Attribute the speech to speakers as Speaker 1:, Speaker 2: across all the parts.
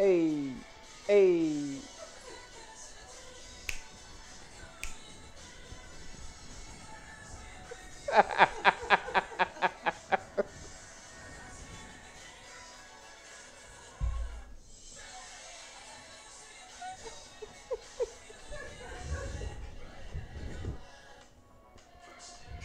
Speaker 1: Hey, hey.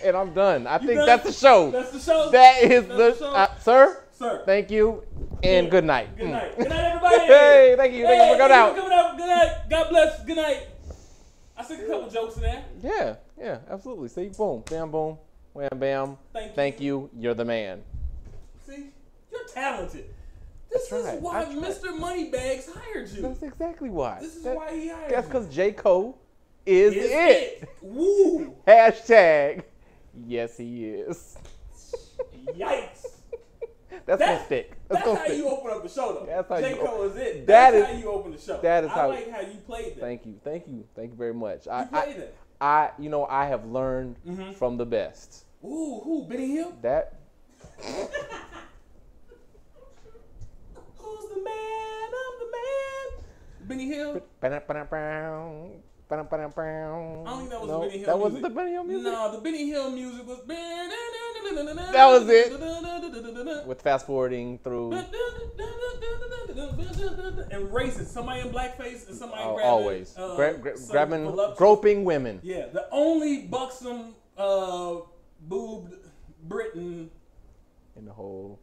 Speaker 1: And I'm done. I think that's the show.
Speaker 2: That's the show.
Speaker 1: That is the
Speaker 2: show.
Speaker 1: Sir.
Speaker 2: Sir.
Speaker 1: Thank you, and good night.
Speaker 2: Good night. Good night, everybody.
Speaker 1: Hey, thank you. Thank you for coming out.
Speaker 2: Coming out. Good night. God bless. Good night. I seen a couple jokes in there.
Speaker 1: Yeah, absolutely. See, boom, bam, boom, wham, bam. Thank you. You're the man.
Speaker 2: See, you're talented. This is why Mr. Moneybags hired you.
Speaker 1: That's exactly why.
Speaker 2: This is why he hired you.
Speaker 1: That's because J. Cole is it.
Speaker 2: Woo.
Speaker 1: Hashtag. Yes, he is.
Speaker 2: Yikes.
Speaker 1: That's gonna stick.
Speaker 2: That's how you open up the show, though.
Speaker 1: That's how
Speaker 2: J. Cole is it.
Speaker 1: That
Speaker 2: That's
Speaker 1: is
Speaker 2: how you open the show.
Speaker 1: That is
Speaker 2: I like how you played that.
Speaker 1: Thank you very much.
Speaker 2: You played that.
Speaker 1: I have learned from the best.
Speaker 2: Ooh, who? Benny Hill?
Speaker 1: That.
Speaker 2: Who's the man? I'm the man. Benny Hill?
Speaker 1: I don't think that was
Speaker 2: the Benny Hill music.
Speaker 1: That wasn't the Benny Hill music?
Speaker 2: No, the Benny Hill music was...
Speaker 1: That was it. With fast forwarding through...
Speaker 2: And racist. Somebody in blackface and somebody grabbing...
Speaker 1: Always. Grabbing, groping women.
Speaker 2: Yeah, the only buxom, boobed Britain...
Speaker 1: In the whole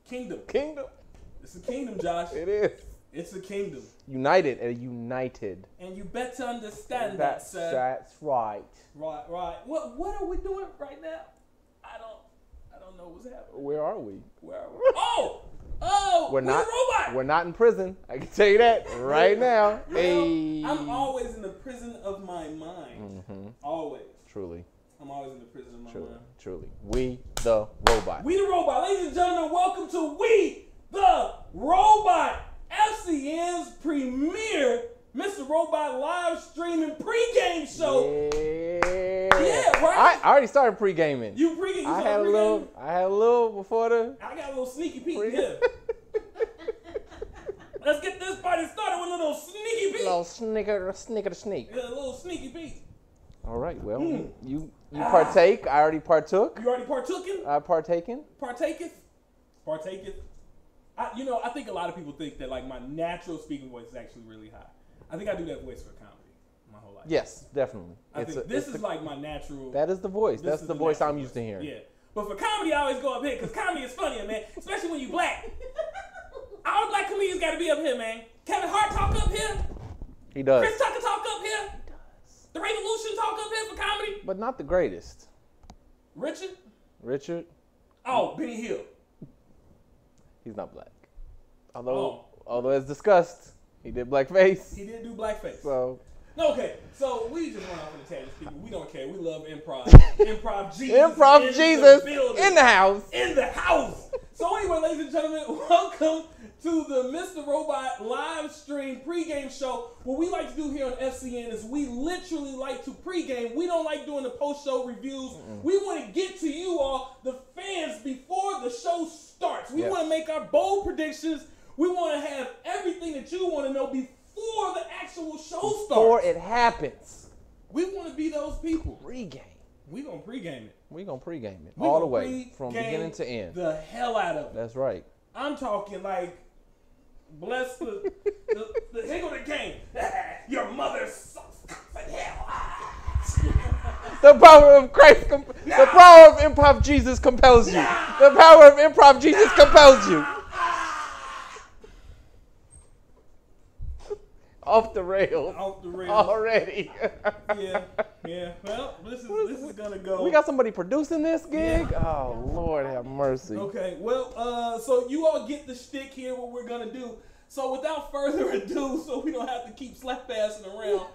Speaker 2: kingdom. It's a kingdom, Josh.
Speaker 1: It is.
Speaker 2: It's a kingdom.
Speaker 1: United. And
Speaker 2: you better understand that, sir.
Speaker 1: That's right.
Speaker 2: Right. What are we doing right now? I don't know what's happening.
Speaker 1: Where are we?
Speaker 2: Oh!
Speaker 1: We're not.
Speaker 2: Robot.
Speaker 1: We're not in prison. I can tell you that right now. Hey.
Speaker 2: I'm always in the prison of my mind. Always.
Speaker 1: Truly.
Speaker 2: I'm always in the prison of my mind.
Speaker 1: Truly. We the robot.
Speaker 2: We the robot. Ladies and gentlemen, welcome to We the Robot. FCN's premier Mr. Robot live streaming pregame show. Yeah, right.
Speaker 1: I already started pre-gaming.
Speaker 2: You pre-gaming?
Speaker 1: I had a little before the.
Speaker 2: I got a little sneaky peek here. Let's get this party started with a little sneaky peek.
Speaker 1: A little sneak.
Speaker 2: Yeah, a little sneaky peek.
Speaker 1: All right. Well, you partake. I already partook.
Speaker 2: You already partooken?
Speaker 1: I partaken.
Speaker 2: Partaketh. I think a lot of people think that like my natural speaking voice is actually really high. I think I do that voice for comedy my whole life.
Speaker 1: Yes, definitely.
Speaker 2: I think this is like my natural.
Speaker 1: That is the voice. That's the voice I'm used to hearing.
Speaker 2: Yeah, but for comedy, I always go up here because comedy is funnier, man. Especially when you black. All black comedians got to be up here, man. Kevin Hart talk up here.
Speaker 1: He does.
Speaker 2: Chris Tucker talk up here. He does. The Revolution talk up here for comedy.
Speaker 1: But not the greatest.
Speaker 2: Richard. Oh, Benny Hill.
Speaker 1: He's not black. Although as discussed, he did blackface.
Speaker 2: He did do blackface.
Speaker 1: So.
Speaker 2: Okay, so we just went off on the tangent, people. We don't care. We love improv. Improv Jesus. In the house. So anyway, ladies and gentlemen, welcome to the Mr. Robot live stream pregame show. What we like to do here on FCN is we literally like to pregame. We don't like doing the post-show reviews. We want to get to you all, the fans, before the show starts. We want to make our bold predictions. We want to have everything that you want to know before the actual show starts.
Speaker 1: Before it happens.
Speaker 2: We want to be those people.
Speaker 1: Pregame.
Speaker 2: We gonna pregame it.
Speaker 1: All the way from beginning to end.
Speaker 2: The hell out of it.
Speaker 1: That's right.
Speaker 2: I'm talking like, bless the hang of the game. Your mother sucks in hell.
Speaker 1: The power of Christ, the power of improv Jesus compels you. The power of improv Jesus compels you. Off the rails. Already.
Speaker 2: Yeah. Well, this is gonna go.
Speaker 1: We got somebody producing this gig? Yeah. Oh, Lord have mercy.
Speaker 2: Okay, well, so you all get the shtick here, what we're gonna do. So without further ado, so we don't have to keep slap-passing around,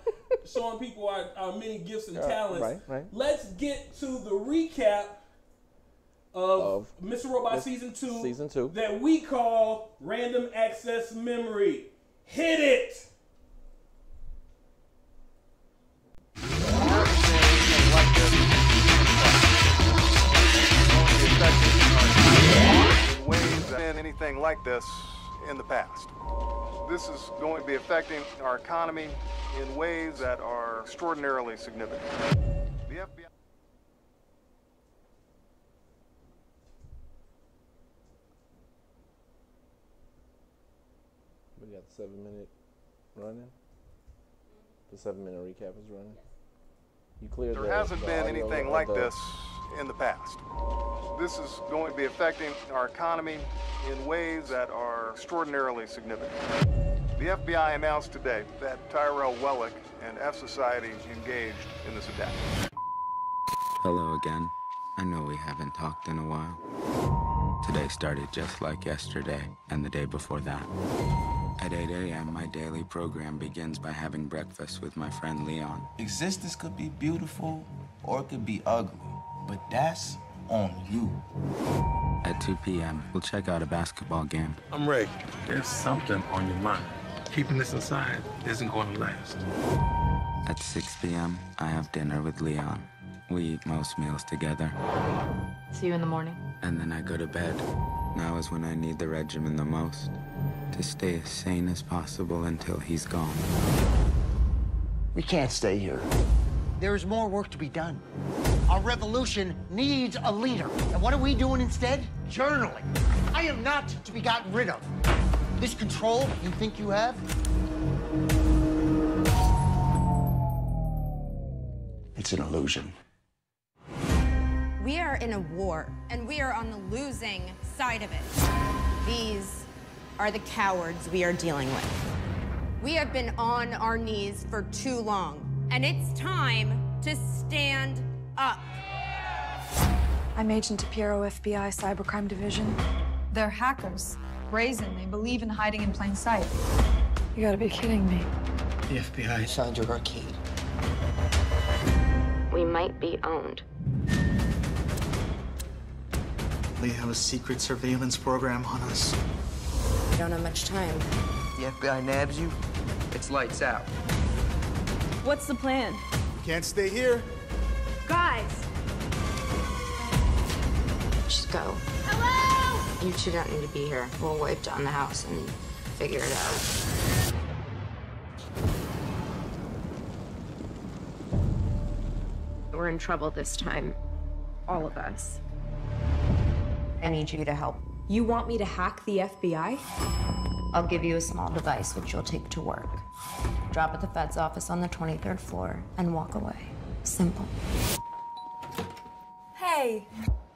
Speaker 2: showing people our many gifts and talents,
Speaker 1: right.
Speaker 2: Let's get to the recap of Mr. Robot Season 2 that we call Random Access Memory. Hit it!
Speaker 3: Anything like this in the past. This is going to be affecting our economy in ways that are extraordinarily significant. The FBI...
Speaker 1: We got the 7-minute running. The 7-minute recap is running. You cleared
Speaker 3: There hasn't been anything like this in the past. This is going to be affecting our economy in ways that are extraordinarily significant. The FBI announced today that Tyrell Wellick and F Society engaged in this attack.
Speaker 4: Hello again. I know we haven't talked in a while. Today started just like yesterday and the day before that. At 8 a.m., my daily program begins by having breakfast with my friend Leon.
Speaker 5: Existence could be beautiful or it could be ugly, but that's on you.
Speaker 4: At 2 p.m., we'll check out a basketball game.
Speaker 6: I'm Ray. There's something on your mind. Keeping this inside isn't going to last.
Speaker 4: At 6 p.m., I have dinner with Leon. We eat most meals together.
Speaker 7: See you in the morning.
Speaker 4: And then I go to bed. Now is when I need the regimen the most. To stay as sane as possible until he's gone.
Speaker 8: We can't stay here. There is more work to be done. Our revolution needs a leader. And what are we doing instead? Journaling. I am not to be gotten rid of. This control you think you have?
Speaker 5: It's an illusion.
Speaker 9: We are in a war, and we are on the losing side of it. These are the cowards we are dealing with. We have been on our knees for too long, and it's time to stand up.
Speaker 10: I'm Agent Tapiro, FBI Cybercrime Division.
Speaker 11: They're hackers. Brazen. They believe in hiding in plain sight.
Speaker 10: You gotta be kidding me.
Speaker 8: The FBI signed your arcade.
Speaker 9: We might be owned.
Speaker 5: They have a secret surveillance program on us.
Speaker 9: We don't have much time.
Speaker 8: The FBI nabs you, it's lights out.
Speaker 11: What's the plan?
Speaker 5: Can't stay here.
Speaker 9: Guys! Just go. Hello! You two don't need to be here. We'll wipe down the house and figure it out. We're in trouble this time. All of us. I need you to help.
Speaker 7: You want me to hack the FBI?
Speaker 9: I'll give you a small device which you'll take to work. Drop at the Fed's office on the 23rd floor and walk away. Simple.
Speaker 10: Hey!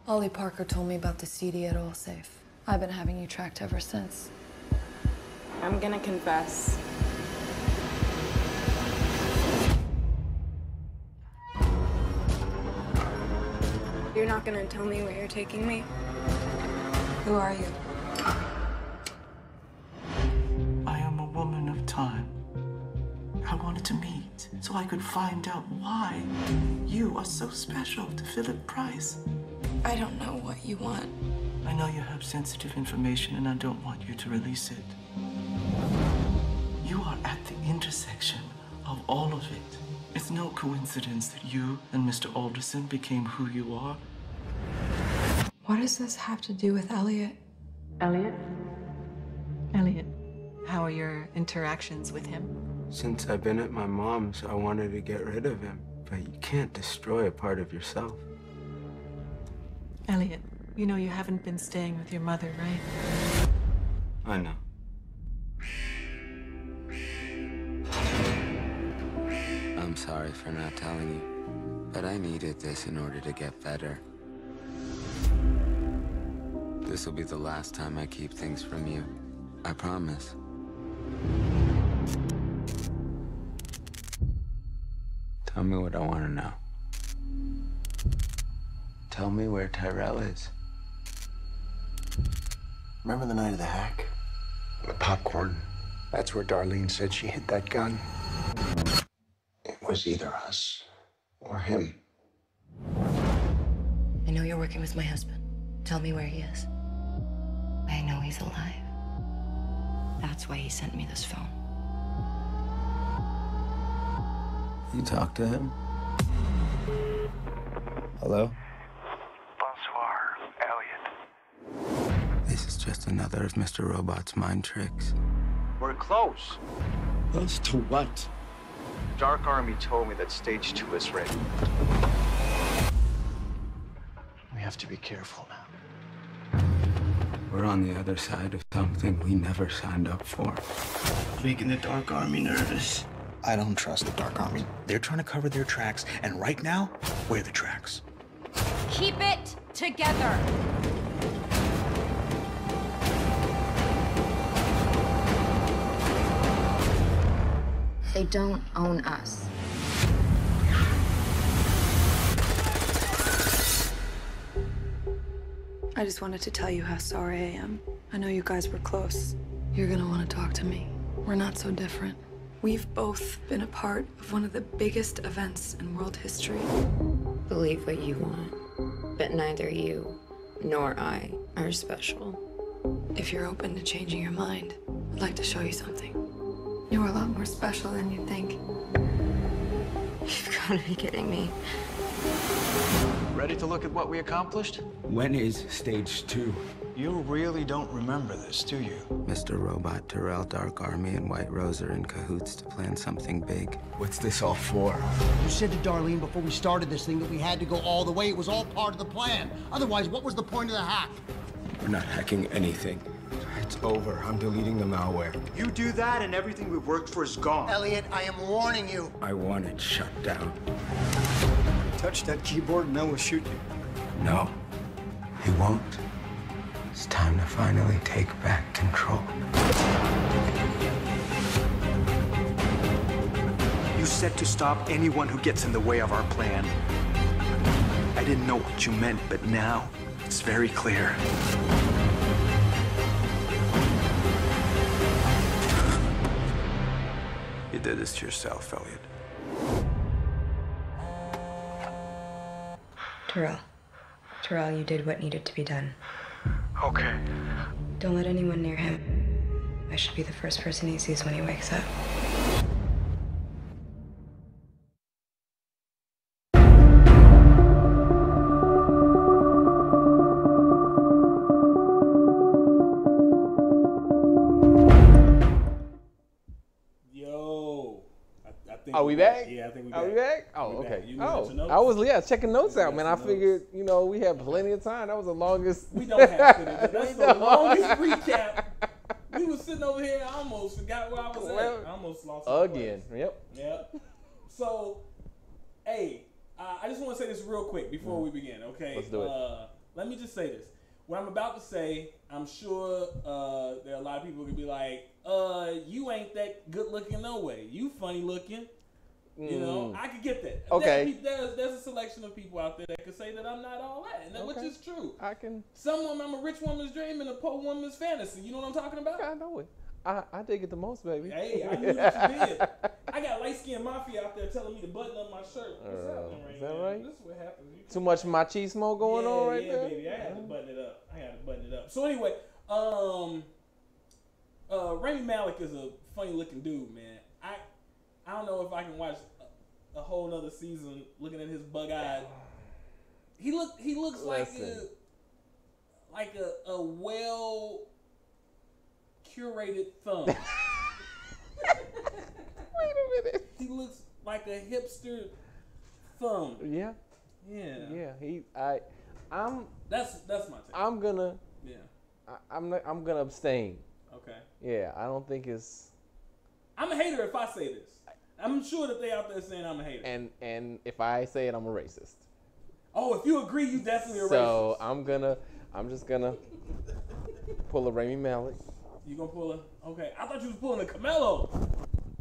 Speaker 10: Ollie Parker told me about the CD at Allsafe. I've been having you tracked ever since.
Speaker 7: I'm gonna confess.
Speaker 10: You're not gonna tell me where you're taking me? Who are you?
Speaker 5: I am a woman of time. I wanted to meet so I could find out why you are so special to Philip Price.
Speaker 10: I don't know what you want.
Speaker 5: I know you have sensitive information and I don't want you to release it. You are at the intersection of all of it. It's no coincidence that you and Mr. Alderson became who you are.
Speaker 10: What does this have to do with Elliot?
Speaker 11: Elliot? Elliot, how are your interactions with him?
Speaker 4: Since I've been at my mom's, I wanted to get rid of him. But you can't destroy a part of yourself.
Speaker 11: Elliot, you know you haven't been staying with your mother, right?
Speaker 4: I know. I'm sorry for not telling you, but I needed this in order to get better. This will be the last time I keep things from you. I promise. Tell me what I want to know. Tell me where Tyrell is.
Speaker 5: Remember the night of the hack?
Speaker 6: The popcorn. That's where Darlene said she hid that gun. It was either us or him.
Speaker 9: I know you're working with my husband. Tell me where he is. I know he's alive. That's why he sent me this phone.
Speaker 4: You talk to him? Hello?
Speaker 6: Bonsoir, Elliot.
Speaker 4: This is just another of Mr. Robot's mind tricks.
Speaker 6: We're close.
Speaker 5: Close to what?
Speaker 6: Dark Army told me that stage 2 is ready. We have to be careful now.
Speaker 4: We're on the other side of something we never signed up for.
Speaker 5: Making the Dark Army nervous.
Speaker 12: I don't trust the Dark Army. They're trying to cover their tracks, and right now, we're the tracks.
Speaker 9: Keep it together. They don't own us.
Speaker 10: I just wanted to tell you how sorry I am. I know you guys were close. You're gonna want to talk to me. We're not so different. We've both been a part of one of the biggest events in world history.
Speaker 7: Believe what you want, but neither you nor I are special.
Speaker 10: If you're open to changing your mind, I'd like to show you something. You're a lot more special than you think.
Speaker 7: You've got to be kidding me.
Speaker 12: Ready to look at what we accomplished?
Speaker 4: When is stage 2?
Speaker 12: You really don't remember this, do you?
Speaker 4: Mr. Robot, Terrell, Dark Army, and White Rose are in cahoots to plan something big. What's this all for?
Speaker 8: You said to Darlene before we started this thing that we had to go all the way. It was all part of the plan. Otherwise, what was the point of the hack?
Speaker 4: We're not hacking anything. It's over. I'm deleting the malware.
Speaker 12: You do that and everything we've worked for is gone.
Speaker 8: Elliot, I am warning you.
Speaker 4: I want it shut down.
Speaker 12: Touch that keyboard and I will shoot you.
Speaker 4: No, he won't. It's time to finally take back control.
Speaker 12: You said to stop anyone who gets in the way of our plan. I didn't know what you meant, but now it's very clear.
Speaker 4: You did this to yourself, Elliot.
Speaker 7: Terrell, you did what needed to be done.
Speaker 12: Okay.
Speaker 7: Don't let anyone near him. I should be the first person he sees when he wakes up.
Speaker 1: Are we back?
Speaker 2: Yeah, I think we back.
Speaker 1: Are we back? Oh,
Speaker 2: We
Speaker 1: okay.
Speaker 2: back. You got your notes?
Speaker 1: I was checking notes out, man. I figured, we had plenty of time. That was the longest.
Speaker 2: We don't have to. That's the longest recap. We was sitting over here. I almost forgot where I was at. I almost lost my
Speaker 1: again.
Speaker 2: place. Yep. So, hey, I just want to say this real quick before we begin. Okay.
Speaker 1: Let's do it.
Speaker 2: Let me just say this. What I'm about to say, I'm sure there are a lot of people who could be like, you ain't that good looking no way. You funny looking. You know, I could get that.
Speaker 1: Okay.
Speaker 2: There's a selection of people out there that could say that I'm not all that, and which is true.
Speaker 1: I can.
Speaker 2: I'm a rich woman's dream and a poor woman's fantasy. You know what I'm talking about?
Speaker 1: I know it. I dig it the most, baby.
Speaker 2: Hey, I knew what you did. I got light skinned mafia out there telling me to button up my shirt. What's happening right
Speaker 1: is that
Speaker 2: now?
Speaker 1: right?
Speaker 2: This is what happens.
Speaker 1: Too much machismo going on right there?
Speaker 2: Yeah, baby. I had to button it up. So anyway, Rami Malek is a funny looking dude, man. I don't know if I can watch a whole nother season looking at his bug eyed. He looks like a well curated thumb. Wait
Speaker 1: a minute.
Speaker 2: He looks like a hipster thumb.
Speaker 1: Yeah.
Speaker 2: Yeah. That's my take.
Speaker 1: I'm gonna.
Speaker 2: Yeah.
Speaker 1: I'm gonna abstain.
Speaker 2: Okay.
Speaker 1: Yeah, I don't think it's.
Speaker 2: I'm a hater if I say this. I'm sure that they out there saying I'm a hater.
Speaker 1: And if I say it, I'm a racist.
Speaker 2: Oh, if you agree, you definitely a racist.
Speaker 1: So I'm just gonna pull a Rami Malek.
Speaker 2: You gonna pull a? Okay, I thought you was pulling a Camelo.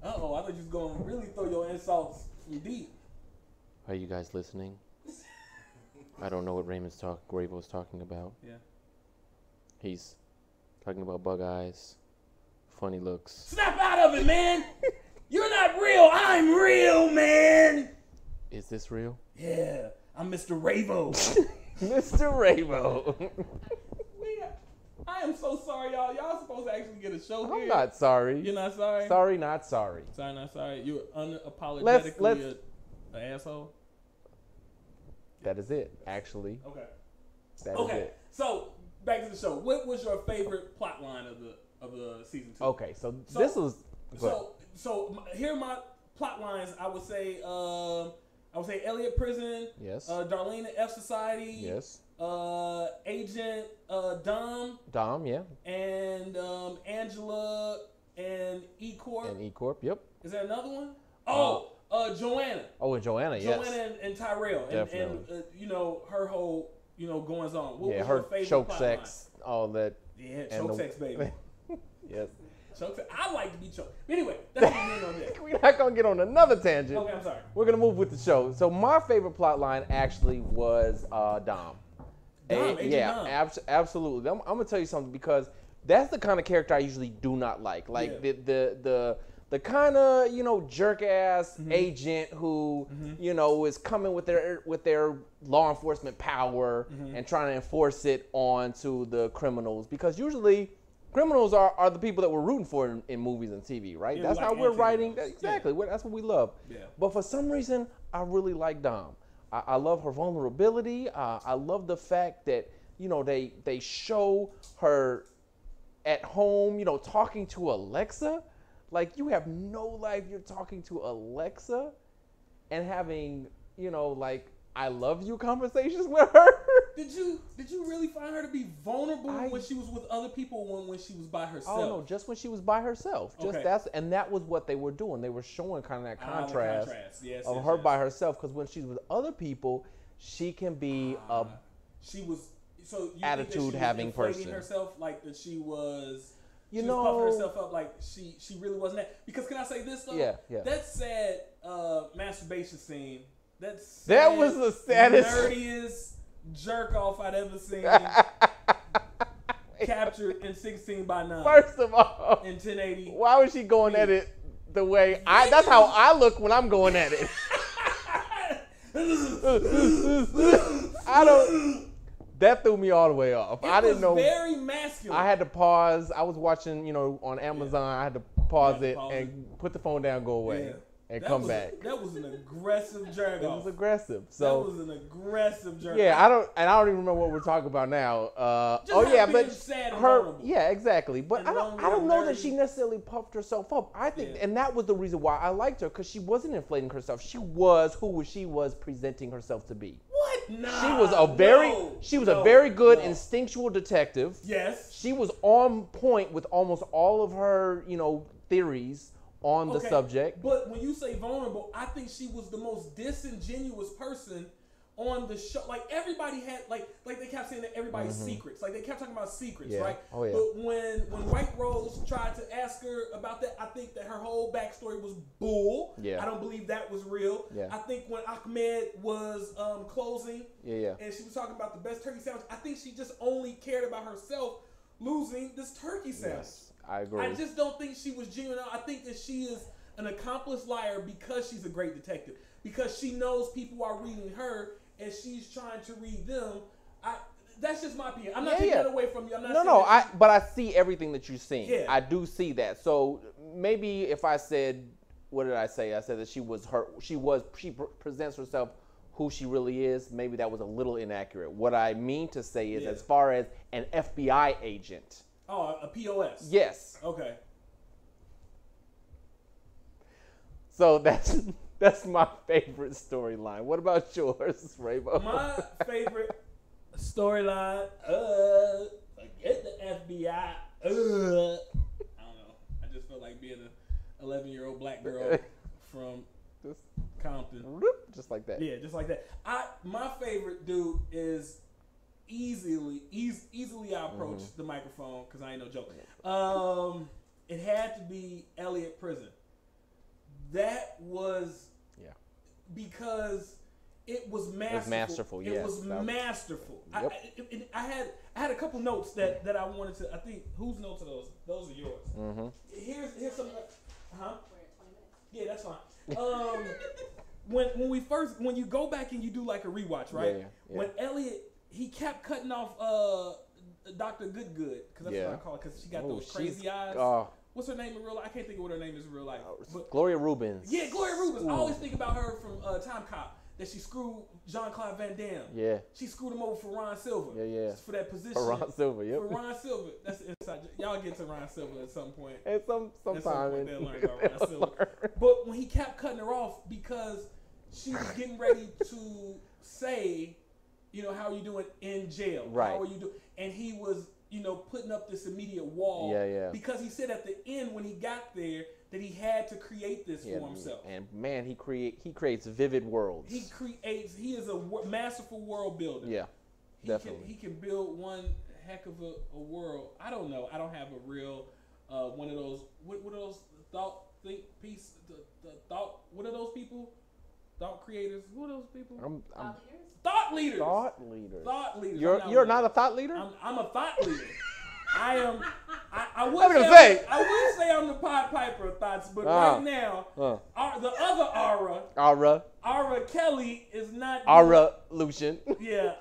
Speaker 2: I thought you was gonna really throw your insults deep.
Speaker 1: Are you guys listening? I don't know what Gravo's talking about.
Speaker 2: Yeah.
Speaker 1: He's talking about bug eyes, funny looks.
Speaker 2: Snap out of it, man! You're not real. I'm real, man.
Speaker 1: Is this real?
Speaker 2: Yeah, I'm Mr. Ravo.
Speaker 1: Mr. Ravo.
Speaker 2: I am so sorry, y'all. Y'all supposed to actually get a show here.
Speaker 1: I'm not sorry.
Speaker 2: You're not sorry?
Speaker 1: Sorry, not sorry.
Speaker 2: Sorry, not sorry. You're unapologetically an asshole?
Speaker 1: That is it, actually.
Speaker 2: Okay.
Speaker 1: That is it.
Speaker 2: So, back to the show. What was your favorite plot line of the season 2?
Speaker 1: Okay, so this was.
Speaker 2: So here are my plot lines. I would say Elliot Prison.
Speaker 1: Yes.
Speaker 2: Darlene at F Society.
Speaker 1: Yes.
Speaker 2: Agent Dom.
Speaker 1: Dom, yeah.
Speaker 2: And Angela and E Corp.
Speaker 1: And E Corp, yep.
Speaker 2: Is there another one? Joanna.
Speaker 1: Oh, and Joanna, yes.
Speaker 2: Joanna and Tyrell.
Speaker 1: Definitely.
Speaker 2: And you know, her whole, goings on. What was
Speaker 1: her
Speaker 2: your favorite
Speaker 1: choke
Speaker 2: plot
Speaker 1: sex,
Speaker 2: line?
Speaker 1: all that.
Speaker 2: Yeah, choke sex, baby.
Speaker 1: Yes.
Speaker 2: Choke sex. I like to be choked. Anyway, that's what we're on there.
Speaker 1: We're not going to get on another tangent.
Speaker 2: Okay, I'm sorry.
Speaker 1: We're going to move with the show. So my favorite plot line actually was Dom.
Speaker 2: Dom.
Speaker 1: Absolutely. I'm going to tell you something because that's the kind of character I usually do not like. Like the kind of, jerk ass agent who, is coming with their law enforcement power and trying to enforce it onto the criminals, because usually criminals are the people that we're rooting for in movies and TV, right?
Speaker 2: Yeah,
Speaker 1: that's
Speaker 2: like
Speaker 1: how we're writing.
Speaker 2: Exactly.
Speaker 1: Yeah. That's what we love.
Speaker 2: Yeah.
Speaker 1: But for some reason, I really like Dom. I love her vulnerability. I love the fact that, they show her at home, talking to Alexa. Like, you have no life, you're talking to Alexa and having, I love you conversations with her.
Speaker 2: Did you really find her to be vulnerable when she was with other people when she was by herself?
Speaker 1: Oh no, just when she was by herself. That was what they were doing. They were showing kind of that contrast of her by herself, because when she's with other people, she can be a attitude having person.
Speaker 2: Herself like that she was. She was puffing herself up like she really wasn't that. Because can I say this though?
Speaker 1: Yeah.
Speaker 2: That sad masturbation scene.
Speaker 1: That was the saddest,
Speaker 2: nerdiest jerk off I'd ever seen. Captured in 16:9.
Speaker 1: First of all,
Speaker 2: in 1080.
Speaker 1: Why was she going at it the way that's how I look when I'm going at it. That threw me all the way off. I didn't know.
Speaker 2: Very masculine.
Speaker 1: I had to pause. I was watching, on Amazon. I had to pause it and put the phone down, go away, and come back.
Speaker 2: That was an aggressive jerk off.
Speaker 1: It was aggressive. So
Speaker 2: that was an aggressive jerk off.
Speaker 1: Yeah, I don't even remember what we're talking about now.
Speaker 2: Sad and vulnerable.
Speaker 1: Yeah, exactly. But I don't know that she necessarily puffed herself up. I think, and that was the reason why I liked her, because she wasn't inflating herself. She was who she was presenting herself to be.
Speaker 2: What? Nah,
Speaker 1: she was a very good instinctual detective.
Speaker 2: Yes.
Speaker 1: She was on point with almost all of her, theories on the subject.
Speaker 2: But when you say vulnerable, I think she was the most disingenuous person on the show. Like, everybody had like they kept saying that everybody's secrets. Like, they kept talking about secrets, right?
Speaker 1: Oh, yeah.
Speaker 2: But when White Rose tried to ask her about that, I think that her whole backstory was bull.
Speaker 1: Yeah.
Speaker 2: I don't believe that was real.
Speaker 1: Yeah.
Speaker 2: I think when Ahmed was closing,
Speaker 1: and
Speaker 2: she was talking about the best turkey sandwich, I think she just only cared about herself losing this turkey sandwich.
Speaker 1: Yes, I agree.
Speaker 2: I just don't think she was genuine. I think that she is an accomplished liar because she's a great detective. Because she knows people are reading her and she's trying to read them. That's just my opinion. I'm not taking that away from you. I'm not
Speaker 1: but I see everything that you're seeing.
Speaker 2: Yeah.
Speaker 1: I do see that. So maybe if I said, what did I say? I said that she presents herself who she really is. Maybe that was a little inaccurate. What I mean to say is, as far as an FBI agent.
Speaker 2: Oh, a POS.
Speaker 1: Yes.
Speaker 2: Okay.
Speaker 1: So that's my favorite storyline. What about yours, Raybo?
Speaker 2: My favorite storyline, forget the FBI. I don't know. I just feel like being an 11-year-old black girl from Compton.
Speaker 1: Just like that.
Speaker 2: Yeah, just like that. My favorite dude is easily I approach the microphone because I ain't no joke. It had to be Elliot Prison. That was because it was masterful. It was masterful.
Speaker 1: Yep.
Speaker 2: I had a couple notes that I wanted to. I think whose notes are those? Those are yours.
Speaker 1: Mm-hmm.
Speaker 2: Here's some. Yeah, that's fine. When you go back and you do like a rewatch, right?
Speaker 1: Yeah.
Speaker 2: When Elliot, he kept cutting off Dr. Goodgood, because that's what I call it, because she got those crazy eyes. What's her name in real life? I can't think of what her name is in real life.
Speaker 1: Gloria Rubens.
Speaker 2: Yeah, Gloria Rubens. I always think about her from Time Cop. that she screwed Jean-Claude Van Damme.
Speaker 1: Yeah.
Speaker 2: She screwed him over for Ron Silver.
Speaker 1: Yeah.
Speaker 2: For that position.
Speaker 1: For Ron Silver, yep.
Speaker 2: For Ron Silver. That's the inside joke. Y'all get to Ron Silver at some point.
Speaker 1: At some point
Speaker 2: they'll learn about Ron Silver. But when he kept cutting her off because she was getting ready to say, you know, how are you doing in jail?
Speaker 1: Right.
Speaker 2: How are you doing? And he was, you know, putting up this immediate wall.
Speaker 1: Yeah.
Speaker 2: Because he said at the end when he got there that he had to create this for himself.
Speaker 1: And man, he creates vivid worlds.
Speaker 2: He is a masterful world builder.
Speaker 1: Yeah, definitely.
Speaker 2: He can build one heck of a world. I don't know. I don't have a real one of those. What are those thought what are those people? Thought creators. Who are those people? Thought leaders.
Speaker 1: Thought leaders. You're not a thought leader?
Speaker 2: I'm a thought leader. I am. I would say I'm the Pied Piper of thoughts, but right now, the other Ara Kelly is not.
Speaker 1: Ara Lucian.
Speaker 2: Yeah.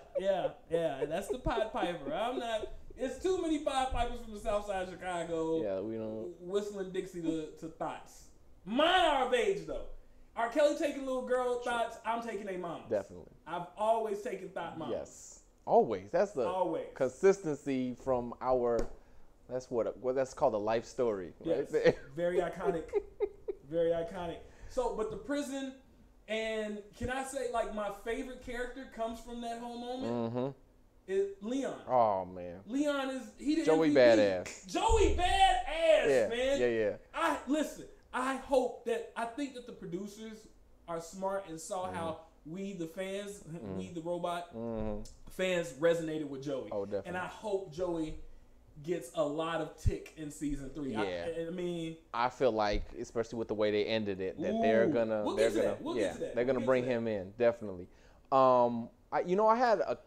Speaker 2: That's the Pied Piper. I'm not. It's too many Pied Pipers from the South Side of Chicago.
Speaker 1: Yeah, we don't.
Speaker 2: Whistling Dixie to thoughts. Mine are of age though. R. Kelly taking little girl thoughts. I'm taking a mama.
Speaker 1: Definitely.
Speaker 2: I've always taken thought mamas.
Speaker 1: Yes. Always. That's the consistency from our. That's what that's called a life story. Right?
Speaker 2: Yes. Very iconic. Very iconic. So, but the prison, and can I say like my favorite character comes from that whole moment?
Speaker 1: Mm-hmm.
Speaker 2: Is Leon.
Speaker 1: Oh man.
Speaker 2: Leon is the
Speaker 1: Joey
Speaker 2: MVP.
Speaker 1: Badass.
Speaker 2: Joey Badass, man.
Speaker 1: Yeah.
Speaker 2: I hope that I think that the producers are smart and saw how we the fans, we the robot fans resonated with Joey.
Speaker 1: Oh, definitely.
Speaker 2: And I hope Joey gets a lot of tick in season 3.
Speaker 1: Yeah.
Speaker 2: I mean,
Speaker 1: I feel like, especially with the way they ended it, that they're gonna they're gonna bring him in, definitely. I had a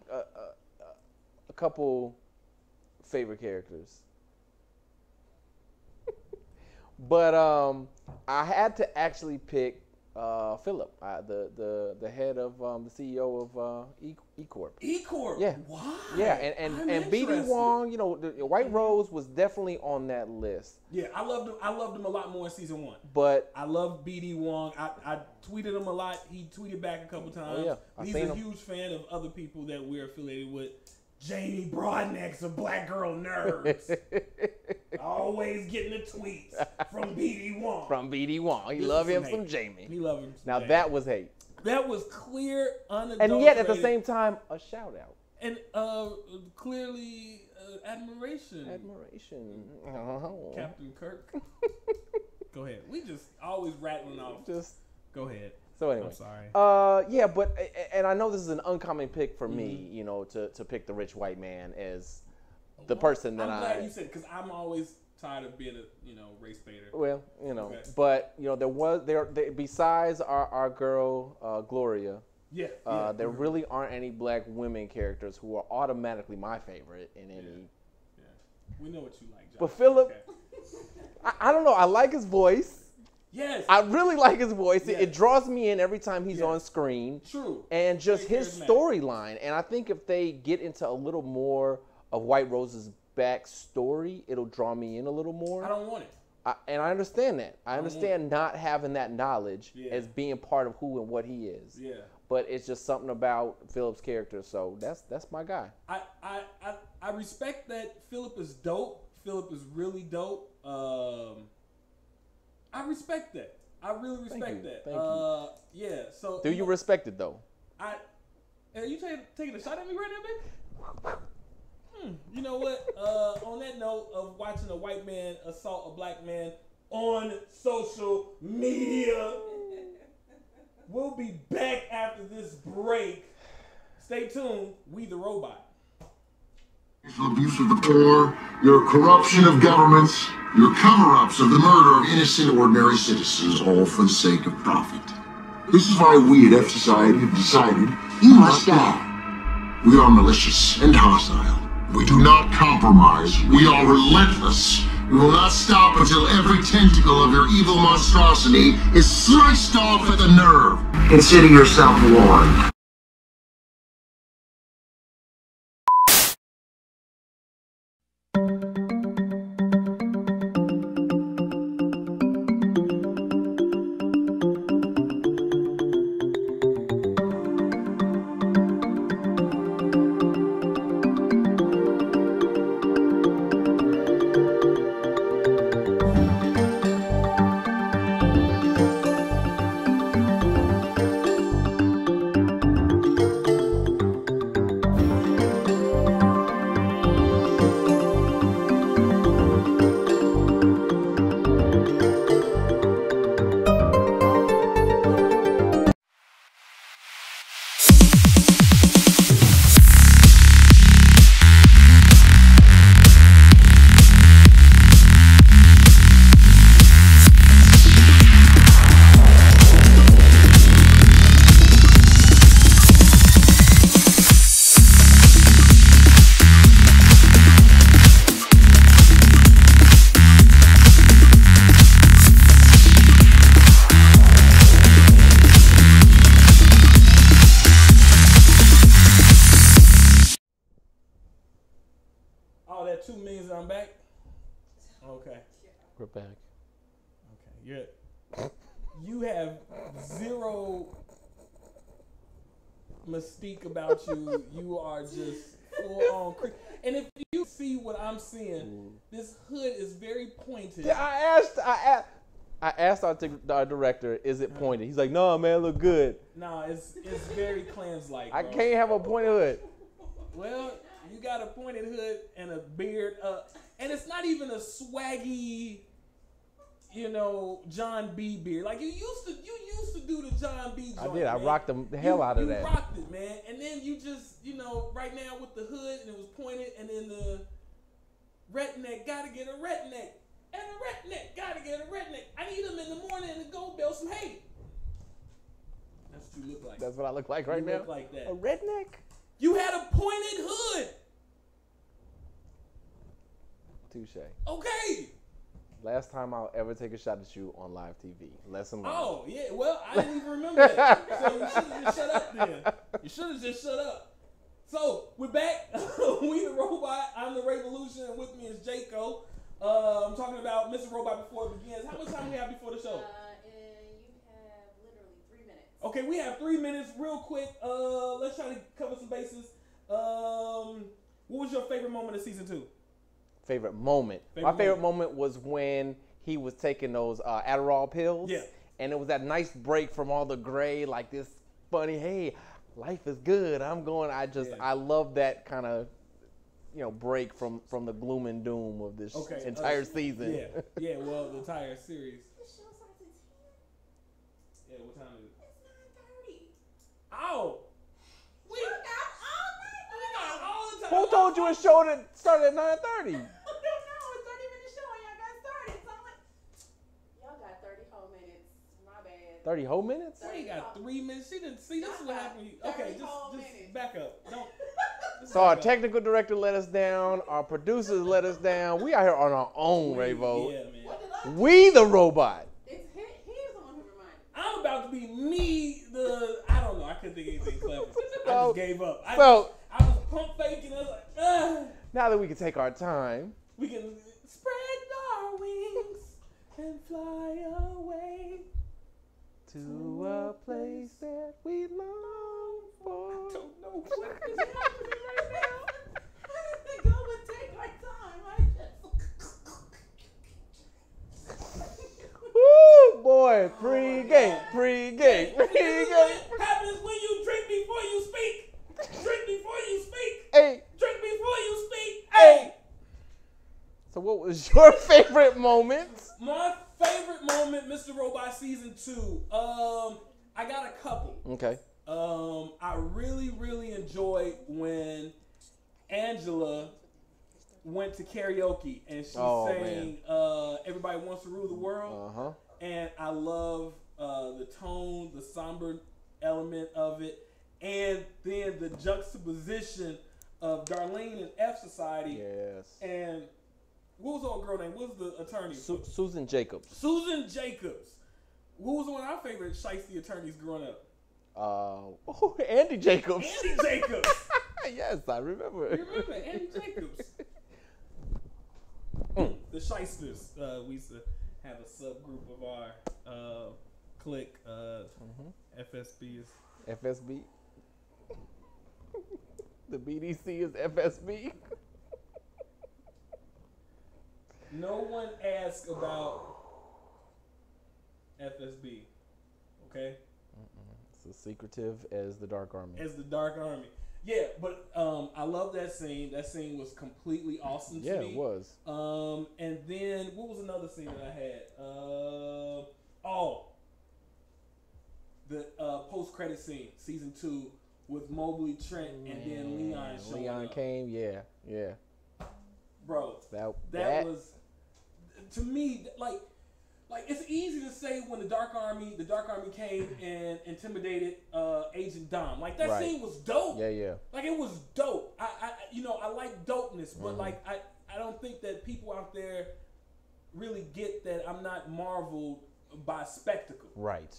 Speaker 1: couple favorite characters. But I had to actually pick Philip, the head of the CEO of E-Corp.
Speaker 2: E-Corp.
Speaker 1: Yeah.
Speaker 2: Why?
Speaker 1: Yeah, and BD Wong, you know, the White Rose was definitely on that list.
Speaker 2: Yeah, I loved him a lot more in season 1.
Speaker 1: But
Speaker 2: I love BD Wong. I tweeted him a lot. He tweeted back a couple times.
Speaker 1: Oh, yeah.
Speaker 2: He's a huge fan of other people that we're affiliated with. Jamie Broadnax of Black Girl Nerds. Always getting the tweets from BD Wong.
Speaker 1: From BD Wong. He love him some Jamie.
Speaker 2: He love him some
Speaker 1: Now
Speaker 2: Jamie.
Speaker 1: that was hate.
Speaker 2: That was clear, unadulterated.
Speaker 1: And yet at the same time, a shout out.
Speaker 2: And clearly admiration. Captain Kirk. Go ahead. We just always rattling off. Go ahead.
Speaker 1: So anyway,
Speaker 2: I'm sorry.
Speaker 1: Yeah, but and I know this is an uncommon pick for me, you know, to pick the rich white man as the person that
Speaker 2: I'm glad you said, because I'm always tired of being a race baiter.
Speaker 1: Well, but there besides our girl Gloria.
Speaker 2: Yeah.
Speaker 1: There really aren't any black women characters who are automatically my favorite in any.
Speaker 2: Yeah. We know what you like, Josh.
Speaker 1: But Philip, I don't know. I like his voice.
Speaker 2: Yes.
Speaker 1: I really like his voice.
Speaker 2: Yes.
Speaker 1: It draws me in every time he's on screen.
Speaker 2: True.
Speaker 1: And just his storyline. And I think if they get into a little more of White Rose's backstory, it'll draw me in a little more.
Speaker 2: I don't want it.
Speaker 1: And I understand that. I understand not having that knowledge as being part of who and what he is.
Speaker 2: Yeah.
Speaker 1: But it's just something about Philip's character. So that's my guy.
Speaker 2: I respect that Philip is dope. Philip is really dope. I respect that. I really respect that.
Speaker 1: Thank you.
Speaker 2: Yeah. So.
Speaker 1: Do you respect it though?
Speaker 2: Are you taking a shot at me right now, baby? You know what? On that note of watching a white man assault a black man on social media, we'll be back after this break. Stay tuned. We the Robot.
Speaker 13: Abuse of the poor, your corruption of governments, your cover-ups of the murder of innocent ordinary citizens, all for the sake of profit. This is why we at F Society have decided you must die. We are malicious and hostile. We do not compromise. We are relentless. We will not stop until every tentacle of your evil monstrosity is sliced off at the nerve. Consider yourself warned.
Speaker 2: 2 means that I'm back? Okay.
Speaker 1: We're back.
Speaker 2: Okay. You have zero mystique about you. You are just full on and if you see what I'm seeing, this hood is very pointed.
Speaker 1: Yeah, I asked our director, is it pointed? He's like, no, man, look good.
Speaker 2: No, it's very Klans-like.
Speaker 1: I can't have a pointed hood.
Speaker 2: Well, you got a pointed hood and a beard, and it's not even a swaggy, John B. beard. Like you used to do the John B. joint.
Speaker 1: I did. I
Speaker 2: man.
Speaker 1: rocked the hell out of that.
Speaker 2: You rocked it, man. And then you just, right now with the hood and it was pointed, and then the redneck gotta get a redneck, and the redneck gotta get a redneck. I need them in the morning to go build some hay. That's what you look like.
Speaker 1: That's what I look like right now.
Speaker 2: You look like that.
Speaker 1: A redneck.
Speaker 2: You had a pointed hood.
Speaker 1: Touche.
Speaker 2: Okay.
Speaker 1: Last time I'll ever take a shot at you on live TV. Lesson learned.
Speaker 2: Oh, yeah. Well, I didn't even remember that. So you should have just shut up then. You should have just shut up. So, we're back. We the Robot. I'm the Revolution, and with me is Jaco. I'm talking about Mr. Robot before it begins. How much time do we have before the show?
Speaker 14: You have literally 3 minutes.
Speaker 2: Okay, we have 3 minutes. Real quick, let's try to cover some bases. What was your favorite moment of season 2?
Speaker 1: Favorite moment. My favorite moment was when he was taking those Adderall pills.
Speaker 2: Yeah.
Speaker 1: And it was that nice break from all the gray, like this funny, hey, life is good. I love that kind of, break from the gloom and doom of this entire season.
Speaker 2: Yeah, well, the entire series. Yeah, what time is it?
Speaker 14: It's 9:30.
Speaker 2: Oh! We got all the time.
Speaker 1: Who told you it started at 9:30?
Speaker 14: I don't know. It's 30-minute show and y'all got started. So y'all got 30 whole minutes. My bad.
Speaker 1: 30 whole minutes?
Speaker 2: We got 3 minutes. She didn't see. This is what happened. Okay, just back up. Don't.
Speaker 1: So our technical director let us down. Our producers let us down. We out here on our own, Ravo.
Speaker 2: Yeah, man.
Speaker 1: We the Robot.
Speaker 14: He's the one who reminded me.
Speaker 2: I'm about to be me. I don't know. I couldn't think of anything clever. I just gave up. I was pump faking. I was like, ugh.
Speaker 1: Now that we can take our time,
Speaker 2: we can spread our wings and fly away
Speaker 1: to a place that we long for.
Speaker 2: I don't know what is happening right now.
Speaker 14: I didn't think I would take our time.
Speaker 1: Woo, boy, pre-game.
Speaker 2: What happens when you drink before you speak? Drink before you speak.
Speaker 1: Hey.
Speaker 2: Drink before you speak. Hey.
Speaker 1: So what was your favorite moment?
Speaker 2: My favorite moment, Mr. Robot Season 2. I got a couple.
Speaker 1: Okay.
Speaker 2: I really, really enjoyed when Angela went to karaoke and she sang Everybody Wants to Rule the World.
Speaker 1: Uh-huh.
Speaker 2: And I love the tone, the somber element of it, and then the juxtaposition of Darlene and F Society.
Speaker 1: Yes.
Speaker 2: And what was the old girl name? What was the attorney?
Speaker 1: Susan Jacobs.
Speaker 2: Susan Jacobs. Who was one of our favorite shiesty attorneys growing up?
Speaker 1: Andy Jacobs.
Speaker 2: Andy Jacobs.
Speaker 1: Yes, I remember.
Speaker 2: You remember Andy Jacobs? The shysters. We used to have a subgroup of our clique. FSB is
Speaker 1: FSB. The BDC is FSB.
Speaker 2: No one asks about FSB. Okay?
Speaker 1: It's as secretive as the Dark Army.
Speaker 2: As the Dark Army. Yeah, but I love that scene. That scene was completely awesome to me.
Speaker 1: Yeah, it was.
Speaker 2: And then, what was another scene that I had? The post-credit scene, season 2, with Mobley, Trent, and then Leon showing
Speaker 1: Leon
Speaker 2: up.
Speaker 1: came, yeah.
Speaker 2: Bro, that was, to me, like it's easy to say when the Dark Army came and intimidated Agent Dom. Like that scene was dope.
Speaker 1: Yeah.
Speaker 2: Like it was dope. I like dopeness, but like I don't think that people out there really get that I'm not marveled by spectacle.
Speaker 1: Right.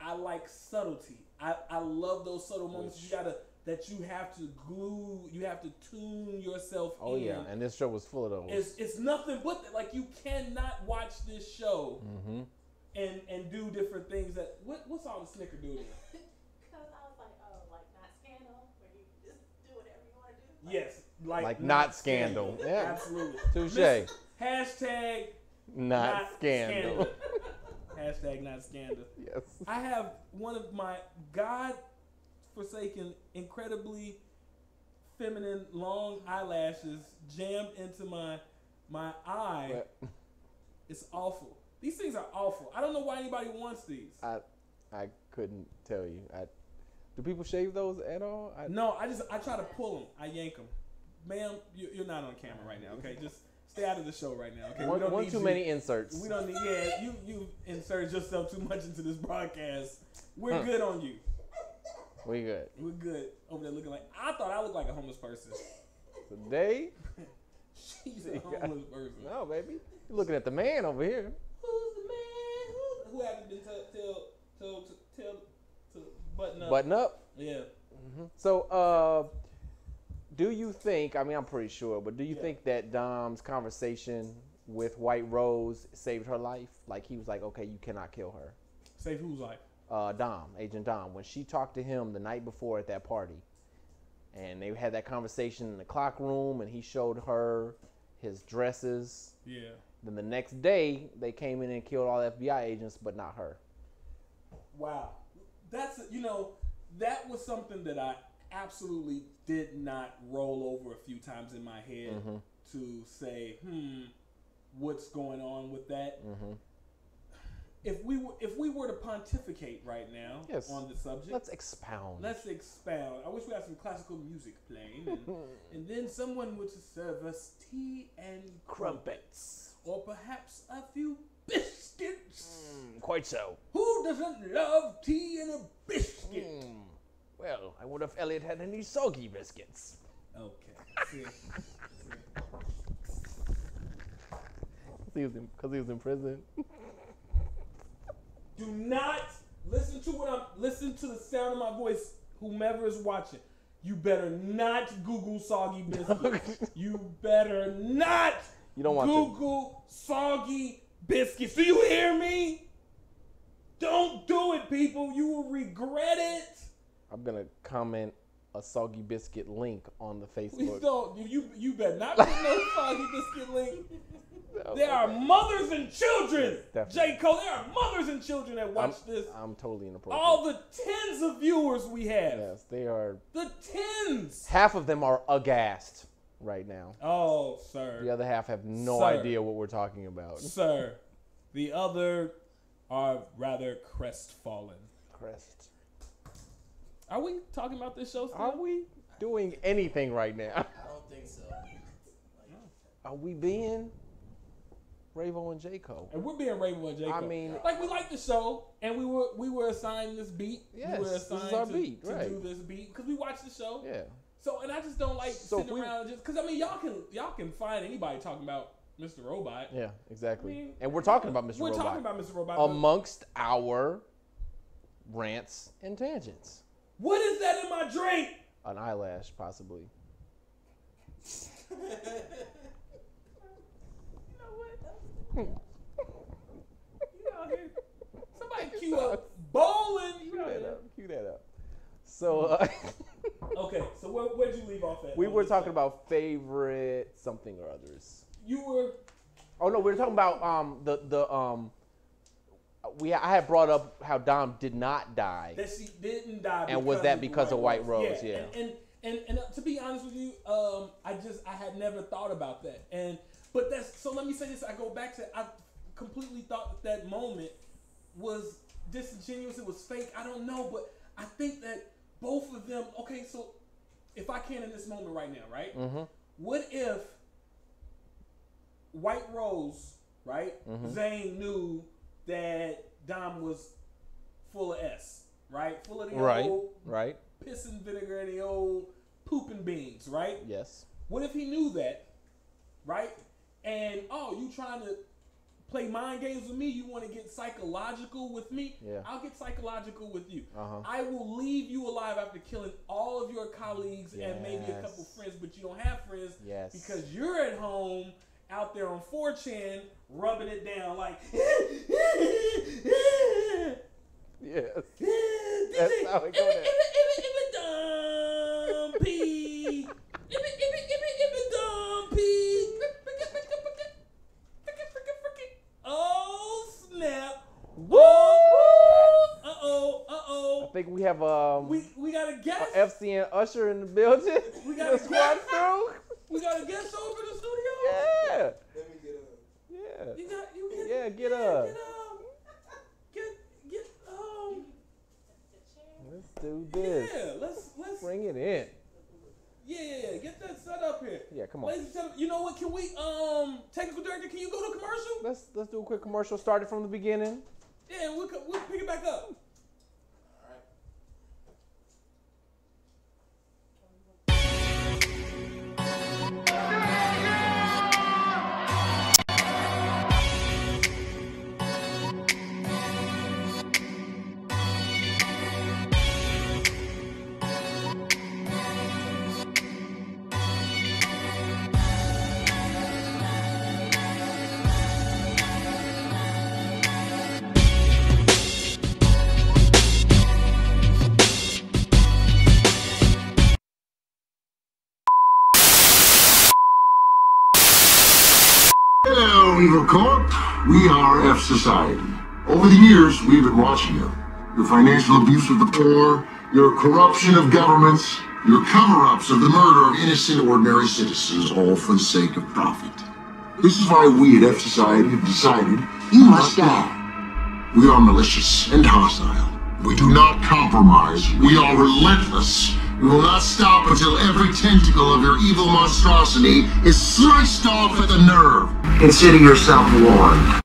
Speaker 2: I like subtlety. I love those subtle moments. You gotta that you have to tune yourself in.
Speaker 1: Oh yeah, and this show was full of those.
Speaker 2: It's nothing but that. Like, you cannot watch this show and do different things that. What's all the snickerdoodle?
Speaker 14: Because I was like, oh, like not scandal, where you just do whatever you want to do.
Speaker 2: Yes,
Speaker 1: like not scandal. Yeah,
Speaker 2: absolutely.
Speaker 1: Touche.
Speaker 2: Hashtag
Speaker 1: not scandal.
Speaker 2: Hashtag not scandal.
Speaker 1: Yes.
Speaker 2: I have one of my God-forsaken, incredibly feminine long eyelashes jammed into my eye.
Speaker 1: What?
Speaker 2: It's awful. These things are awful. I don't know why anybody wants these.
Speaker 1: I couldn't tell you. Do people shave those at all?
Speaker 2: No, I try to pull them. I yank them. Ma'am, you're not on camera right now. Okay, just stay out of the show right now. Okay,
Speaker 1: one too many inserts.
Speaker 2: We don't need. Yeah, you inserted yourself too much into this broadcast. We're good on you.
Speaker 1: We good.
Speaker 2: We're good over there looking like. I thought I looked like a homeless person.
Speaker 1: Today?
Speaker 2: She's a homeless person.
Speaker 1: No, baby. You're looking at the man over here.
Speaker 2: Who's the man? Who haven't been tell to button up?
Speaker 1: Button up?
Speaker 2: Yeah.
Speaker 1: So, do you think, I mean, I'm pretty sure, but do you think that Dom's conversation with White Rose saved her life? Like, he was like, okay, you cannot kill her.
Speaker 2: Save whose life?
Speaker 1: Agent Dom. When she talked to him the night before at that party, and they had that conversation in the clock room, and he showed her his dresses.
Speaker 2: Yeah.
Speaker 1: Then the next day, they came in and killed all the FBI agents, but not her.
Speaker 2: Wow. That's, that was something that I absolutely did not roll over a few times in my head to say, what's going on with that? If we were to pontificate right now on the subject,
Speaker 1: let's expound.
Speaker 2: I wish we had some classical music playing, and then someone would serve us tea and crumpets, or perhaps a few biscuits.
Speaker 1: Quite so.
Speaker 2: Who doesn't love tea and a biscuit?
Speaker 1: Well, I wonder if Elliot had any soggy biscuits.
Speaker 2: Okay.
Speaker 1: Because he was in prison.
Speaker 2: Do not listen to the sound of my voice, whomever is watching. You better not Google soggy biscuits. You better not Google soggy biscuits. Do you hear me? Don't do it, people. You will regret it.
Speaker 1: I'm going to comment a soggy biscuit link on the Facebook.
Speaker 2: Please don't. You better not put no soggy biscuit link. There are mothers and children, J. Cole. There are mothers and children that watch this.
Speaker 1: I'm totally inappropriate.
Speaker 2: All the tens of viewers we have.
Speaker 1: Yes, they are.
Speaker 2: The tens.
Speaker 1: Half of them are aghast right now.
Speaker 2: Oh, sir.
Speaker 1: The other half have no idea what we're talking about.
Speaker 2: Sir, the other are rather crestfallen.
Speaker 1: Crest.
Speaker 2: Are we talking about this show still?
Speaker 1: Are we doing anything right now?
Speaker 15: I don't think so.
Speaker 1: Are we being Ravo and J. Cole?
Speaker 2: And we're being Ravo and J. Cole.
Speaker 1: I mean,
Speaker 2: like, we like the show, and we were assigned this beat.
Speaker 1: Yes,
Speaker 2: we were assigned
Speaker 1: this is our beat,
Speaker 2: to
Speaker 1: right.
Speaker 2: do this beat because we watch the show.
Speaker 1: Yeah.
Speaker 2: So, and I just don't like sitting around just because, I mean, y'all can find anybody talking about Mr. Robot.
Speaker 1: Yeah, exactly.
Speaker 2: I mean,
Speaker 1: and we're talking about Mr. Robot.
Speaker 2: We're talking about Mr. Robot.
Speaker 1: Amongst our rants and tangents.
Speaker 2: What is that in my drink?
Speaker 1: An eyelash, possibly.
Speaker 14: You know what? You out here.
Speaker 2: Somebody cue up bowling.
Speaker 1: Cue that up. So,
Speaker 2: okay, so where'd you leave off at?
Speaker 1: We were talking about favorite something or others.
Speaker 2: You were.
Speaker 1: Oh no, we were talking about I had brought up how Dom did not die.
Speaker 2: That she didn't die.
Speaker 1: And was that because of White Rose? Yeah.
Speaker 2: And to be honest with you, I had never thought about that. But so let me say this. I go back to, I completely thought that moment was disingenuous. It was fake. I don't know, but I think that both of them. Okay, so if I can in this moment right now, right?
Speaker 1: Mm-hmm.
Speaker 2: What if White Rose, right?
Speaker 1: Mm-hmm.
Speaker 2: Zane knew that Dom was full of S, right? Full of the old piss and vinegar and the old pooping beans, right?
Speaker 1: Yes.
Speaker 2: What if he knew that, right? And you trying to play mind games with me, you want to get psychological with me, I'll get psychological with you. I will leave you alive after killing all of your colleagues and maybe a couple friends, but you don't have friends because you're at home out there on 4chan rubbing it down like
Speaker 1: yes. That's how it goes.
Speaker 2: Oh snap!
Speaker 1: Woo!
Speaker 2: Uh-oh.
Speaker 1: I think we have
Speaker 2: we got a guest.
Speaker 1: FCN Usher in the building.
Speaker 2: We got a
Speaker 1: squad through.
Speaker 2: We got a guest over the studio.
Speaker 1: Yeah.
Speaker 15: Let me get up.
Speaker 1: Yeah. Get up. Let's do this.
Speaker 2: Yeah, let's
Speaker 1: bring it in.
Speaker 2: Yeah, get that set up here.
Speaker 1: Yeah, come on.
Speaker 2: Ladies and gentlemen, you know what? Can we technical director, can you go to commercial?
Speaker 1: Let's do a quick commercial. Start it from the beginning.
Speaker 2: Yeah, we'll pick it back up.
Speaker 13: Hello, Evil Corp. We are F Society. Over the years, we've been watching you. Your financial abuse of the poor, your corruption of governments, your cover-ups of the murder of innocent, ordinary citizens, all for the sake of profit. This is why we at F Society have decided you must die. We are malicious and hostile. We do not compromise. We are relentless. We will not stop until every tentacle of your evil monstrosity is sliced off at the nerve. Consider yourself warned.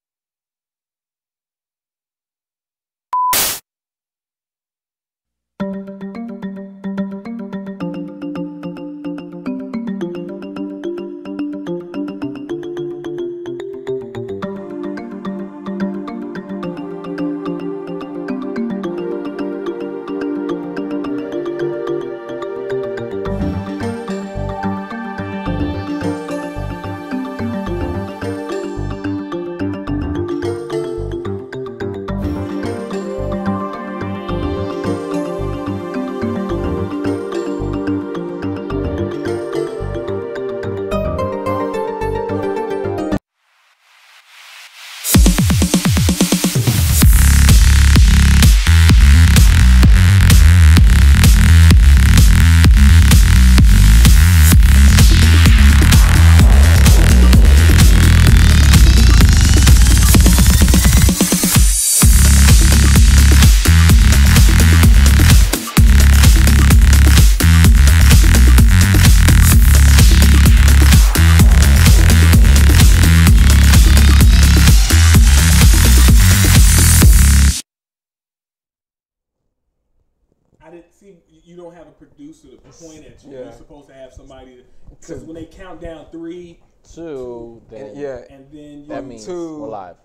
Speaker 2: You don't have a producer to point at you. You're supposed to have somebody because when they count down 3, 2,
Speaker 1: then
Speaker 2: and then
Speaker 1: that means we're live.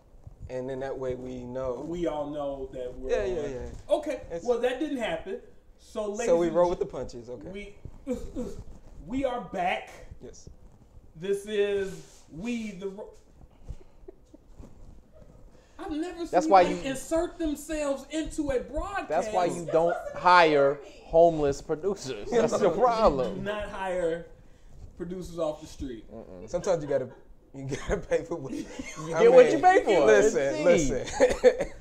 Speaker 15: And then that way we know.
Speaker 2: We all know that we're Okay. Well, that didn't happen. So
Speaker 15: we roll with the punches. Okay.
Speaker 2: We are back.
Speaker 15: Yes.
Speaker 2: This is I've never seen
Speaker 1: That's why you
Speaker 2: insert themselves into a broadcast.
Speaker 1: That's why you don't hire homeless producers. That's the problem.
Speaker 2: Do not hire producers off the street.
Speaker 15: Sometimes you gotta pay for what you
Speaker 1: get. What you pay for.
Speaker 15: Listen.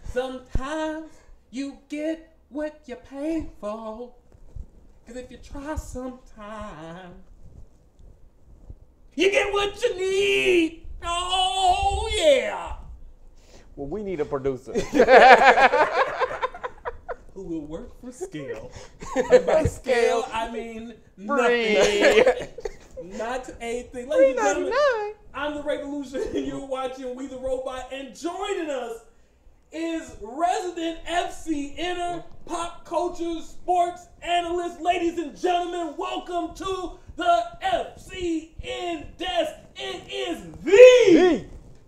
Speaker 2: Sometimes you get what you pay for. Cause if you try sometime, you get what you need. Oh yeah.
Speaker 1: Well, we need a producer.
Speaker 2: Who will work for scale. And by scale, I mean nothing. Not a thing. Ladies and gentlemen, I'm the Revolution, and you're watching We the Robot, and joining us is resident FCNer, pop culture, sports analyst. Ladies and gentlemen, welcome to the FCN desk. It is the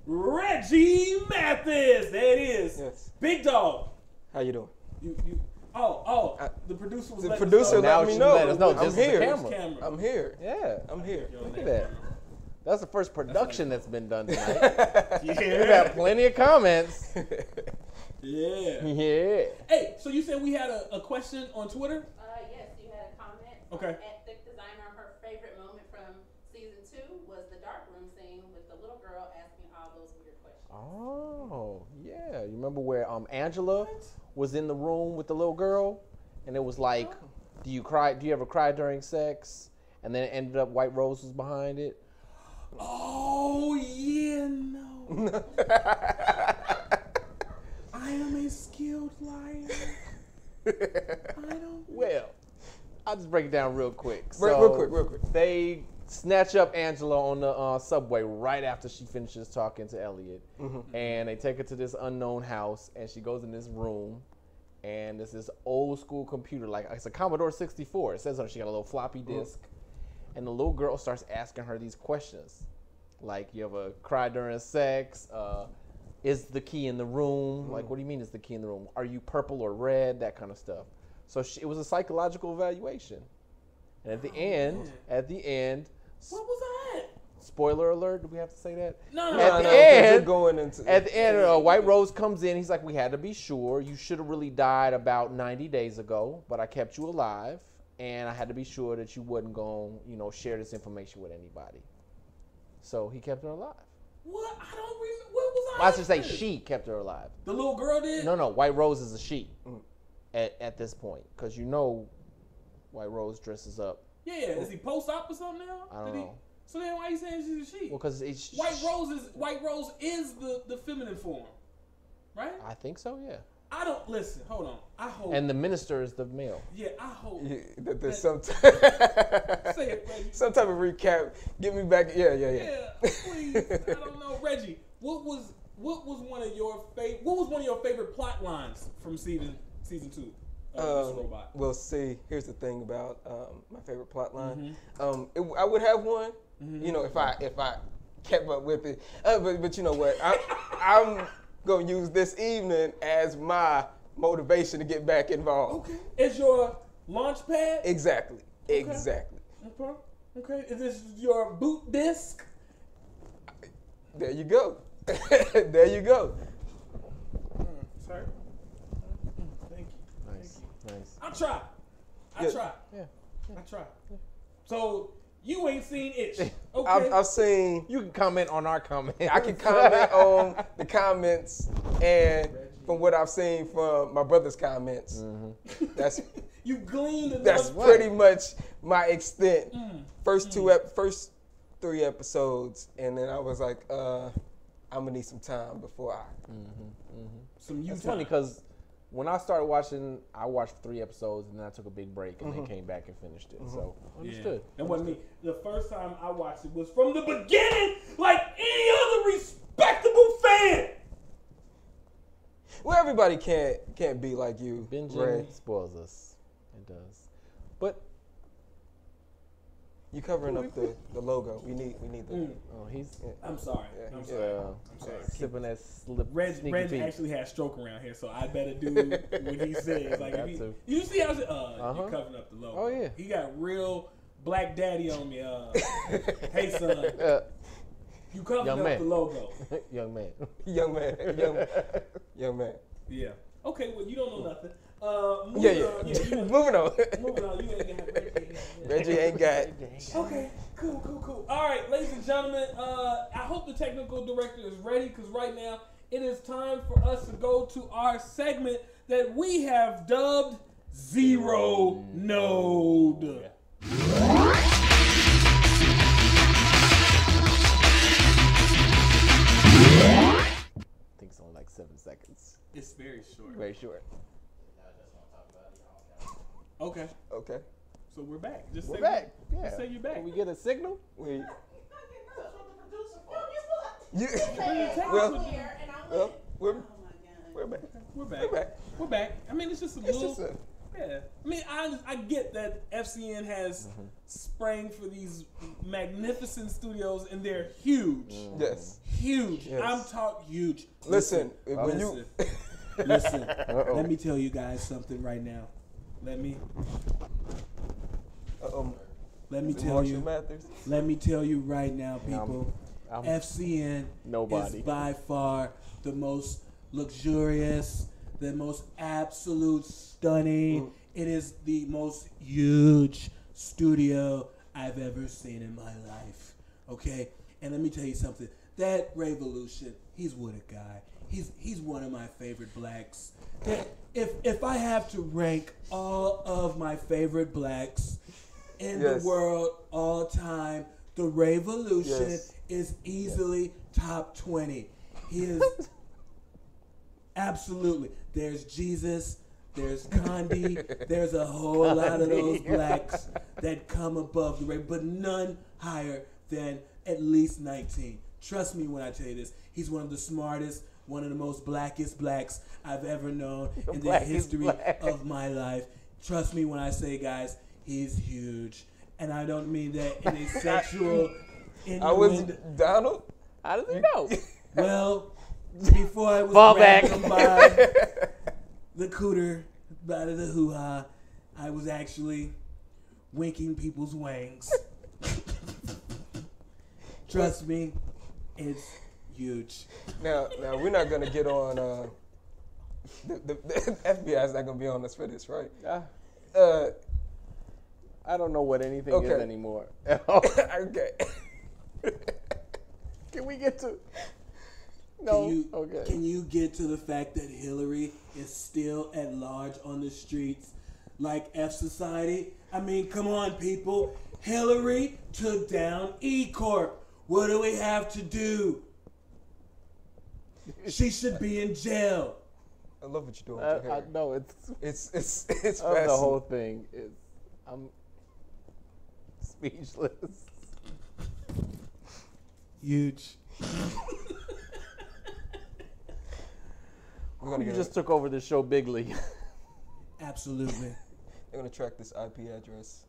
Speaker 2: Reggie Mathis. There it is.
Speaker 15: Yes.
Speaker 2: Big dog.
Speaker 15: How you doing?
Speaker 2: The producer was
Speaker 15: the producer let me know.
Speaker 1: Let us know.
Speaker 15: I'm here.
Speaker 2: Camera.
Speaker 15: I'm here.
Speaker 1: Yeah.
Speaker 15: I'm here.
Speaker 1: Look at that. That's the first production that's been done tonight.
Speaker 2: Yeah.
Speaker 1: We've had plenty of comments.
Speaker 2: Yeah.
Speaker 1: Yeah.
Speaker 2: Hey, so you said we had a question on Twitter?
Speaker 14: Yes, you had a comment.
Speaker 2: Okay.
Speaker 14: At the designer, her favorite moment from season 2 was the dark room scene with the little girl asking all those weird questions.
Speaker 1: Oh, yeah. You remember where Angela was in the room with the little girl? And it was like, do you ever cry during sex? And then it ended up White Rose was behind it.
Speaker 2: Oh, yeah, no. I am a skilled liar. I don't.
Speaker 1: Well, I'll just break it down real quick.
Speaker 15: Real quick.
Speaker 1: They snatch up Angela on the subway right after she finishes talking to Elliot.
Speaker 15: Mm-hmm.
Speaker 1: And they take her to this unknown house, and she goes in this room, and it's this old school computer, like it's a Commodore 64. It says on it, she got a little floppy disk. And the little girl starts asking her these questions. Like, you ever cry during sex? Is the key in the room? Like, what do you mean is the key in the room? Are you purple or red? That kind of stuff. So it was a psychological evaluation. And at the end,
Speaker 2: What was that?
Speaker 1: spoiler alert, do we have to say that?
Speaker 2: No.
Speaker 1: At the end, White Rose comes in. He's like, we had to be sure. You should have really died about 90 days ago, but I kept you alive. And I had to be sure that you wasn't going to, share this information with anybody. So he kept her alive.
Speaker 2: What? I don't remember. What was
Speaker 1: I should say she kept her alive.
Speaker 2: The little girl did?
Speaker 1: No. White Rose is a she at this point. Because White Rose dresses up.
Speaker 2: Yeah. Is he post-op or something now?
Speaker 1: I don't know.
Speaker 2: So then why are you saying she's a she?
Speaker 1: Well, because
Speaker 2: White Rose is the feminine form, right?
Speaker 1: I think so, yeah.
Speaker 2: I don't listen. Hold on. I hope.
Speaker 1: And the minister is the male.
Speaker 2: Yeah, I hope.
Speaker 15: That there's some
Speaker 2: say it, Reggie.
Speaker 15: some type of recap. Get me back. Yeah.
Speaker 2: Yeah, please. I don't know, Reggie. What was one of your favorite plot lines from season 2 of this robot?
Speaker 15: Well, see, here's the thing about my favorite plot line. I would have one, if I kept up with it. But you know what? I'm gonna use this evening as my motivation to get back involved.
Speaker 2: Okay. As your launch pad?
Speaker 15: Exactly.
Speaker 2: Okay.
Speaker 15: Exactly.
Speaker 2: Okay. Is this your boot disc?
Speaker 15: There you go. There you go.
Speaker 2: Sir. Thank you.
Speaker 1: Nice.
Speaker 2: I try.
Speaker 1: Yeah.
Speaker 2: I try. So you ain't seen Itch. Okay.
Speaker 15: I've seen.
Speaker 1: You can comment on our comments.
Speaker 15: I can comment on the comments, and from what I've seen from my brother's comments, that's
Speaker 2: you gleaned enough.
Speaker 15: That's pretty much my extent. First 3 episodes, and then I was like, I'm gonna need some time before I.
Speaker 1: It's funny because when I started watching, I watched 3 episodes and then I took a big break and then came back and finished it. So understood.
Speaker 2: That wasn't me. The first time I watched it was from the beginning, like any other respectable fan.
Speaker 15: Well, everybody can't be like you.
Speaker 1: Binging spoils us. It does. But
Speaker 15: you covering up the logo. We need the.
Speaker 1: Oh, he's.
Speaker 2: I'm sorry.
Speaker 15: Yeah,
Speaker 2: I'm sorry.
Speaker 1: Sipping that slip.
Speaker 2: Reggie actually has stroke around here, so I better do what he says. Like you see how you're covering up the logo.
Speaker 1: Oh yeah.
Speaker 2: He got real black daddy on me. Hey son. You covering up the logo.
Speaker 1: Young man.
Speaker 15: Young man.
Speaker 2: Yeah. Okay, well, you don't know nothing.
Speaker 15: Moving on.
Speaker 2: You ain't got Reggie.
Speaker 15: Reggie ain't got.
Speaker 2: Okay, cool. All right, ladies and gentlemen, I hope the technical director is ready because right now it is time for us to go to our segment that we have dubbed Zero Node.
Speaker 1: I think it's only like 7 seconds.
Speaker 2: It's very short.
Speaker 1: Very short.
Speaker 2: Okay. So we're back.
Speaker 1: We're back. Yeah.
Speaker 2: Just say you're back.
Speaker 1: Can we get a signal?
Speaker 15: We're
Speaker 2: back. We're back. I mean, it's just a little. Yeah, I mean, I get that FCN has sprang for these magnificent studios, and they're huge.
Speaker 15: Yes.
Speaker 2: Huge.
Speaker 15: Yes.
Speaker 2: I'm talking huge.
Speaker 15: Listen,
Speaker 2: listen. Let me tell you guys something right now. Let me tell you. Let me tell you right now, people. FCN is by far the most luxurious, the most absolute stunning. It is the most huge studio I've ever seen in my life. Okay? And let me tell you something. That Revolution, he's what a guy. He's one of my favorite blacks. If I have to rank all of my favorite blacks in the world all time, the Revolution is easily top 20. He is absolutely. There's Jesus, there's Gandhi, there's a whole lot of those blacks that come above the Revolution, but none higher than at least 19. Trust me when I tell you this. He's one of the smartest, one of the most blackest blacks I've ever known in the history of my life. Trust me when I say, guys, he's huge. And I don't mean that in a sexual innuendo.
Speaker 15: I was Donald?
Speaker 1: How does he know?
Speaker 2: Well, before I was grabbed by the cooter, by the hoo-ha, I was actually winking people's wangs. Trust me, it's huge.
Speaker 15: Now we're not gonna get on. The FBI's not gonna be on us for this, right?
Speaker 1: I don't know what anything is anymore.
Speaker 15: Okay.
Speaker 1: Can we get to?
Speaker 2: No. Can you get to the fact that Hillary is still at large on the streets, like F Society? I mean, come on, people. Hillary took down E Corp. What do we have to do? She should be in jail.
Speaker 15: I love what you're doing with your hair.
Speaker 1: No,
Speaker 15: it's
Speaker 1: the whole thing. I'm speechless.
Speaker 2: Huge.
Speaker 1: You just took over the show bigly.
Speaker 2: Absolutely.
Speaker 15: They're gonna track this IP address.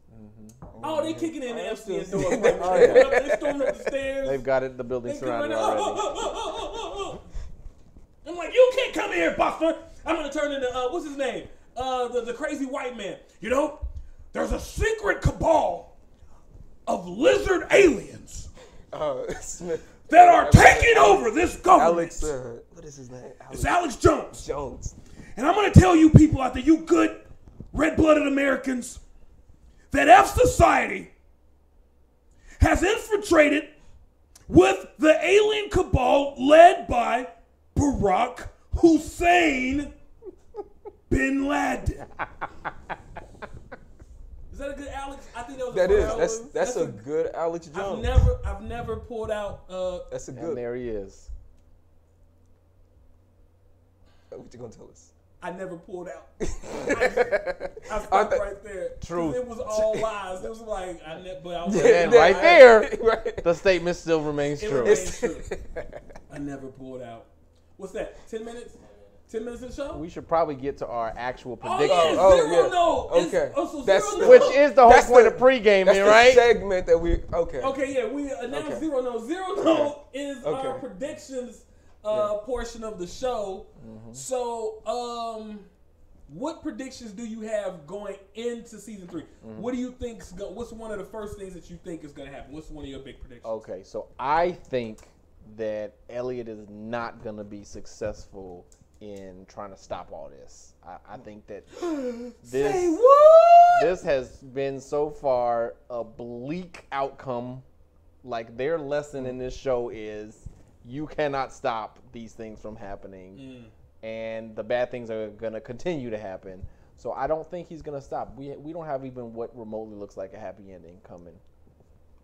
Speaker 2: Oh, they kicking in the FCN door. They storming up the stairs.
Speaker 1: They've got it. The building surrounded already.
Speaker 2: I'm like, you can't come in here, Buster. I'm gonna turn into what's his name? The crazy white man. You know, there's a secret cabal of lizard aliens that are taking over this government.
Speaker 15: Alex, what is his name?
Speaker 2: It's Alex Jones. And I'm gonna tell you people out there, you good red-blooded Americans, that F Society has infiltrated with the alien cabal led by Barack Hussein bin Laden. Is that a good Alex? I think that was
Speaker 15: that's a good Alex Jones.
Speaker 2: I've never pulled out
Speaker 15: that's a good.
Speaker 1: And there he is.
Speaker 15: What you gonna tell us?
Speaker 2: I never pulled out. I stopped right there.
Speaker 1: True.
Speaker 2: It was all lies. It was like but I was
Speaker 1: and right there, the statement still remains true.
Speaker 2: Remains true. I never pulled out. What's that? 10 minutes? 10 minutes of the show?
Speaker 1: We should probably get to our actual prediction.
Speaker 2: No.
Speaker 15: Okay.
Speaker 1: Which is the whole point of pregame, right?
Speaker 15: That's the segment that we. Okay.
Speaker 2: Okay, yeah, we announced Zero No. Zero No is our predictions portion of the show. So, what predictions do you have going into season 3? What do you think? What's one of the first things that you think is going to happen? What's one of your big predictions?
Speaker 1: Okay, so I think that Elliot is not going to be successful in trying to stop all this. I think that this has been so far a bleak outcome. Like, their lesson in this show is you cannot stop these things from happening, and the bad things are going to continue to happen. So I don't think he's going to stop. We don't have even what remotely looks like a happy ending coming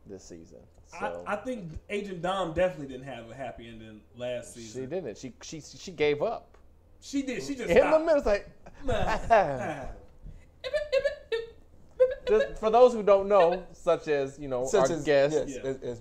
Speaker 1: this season. So
Speaker 2: I think Agent Dom definitely didn't have a happy ending last season.
Speaker 1: She didn't. She gave up.
Speaker 2: She did. She just
Speaker 1: in
Speaker 2: stopped.
Speaker 1: the middle. It's like just for those who don't know, such as our guest,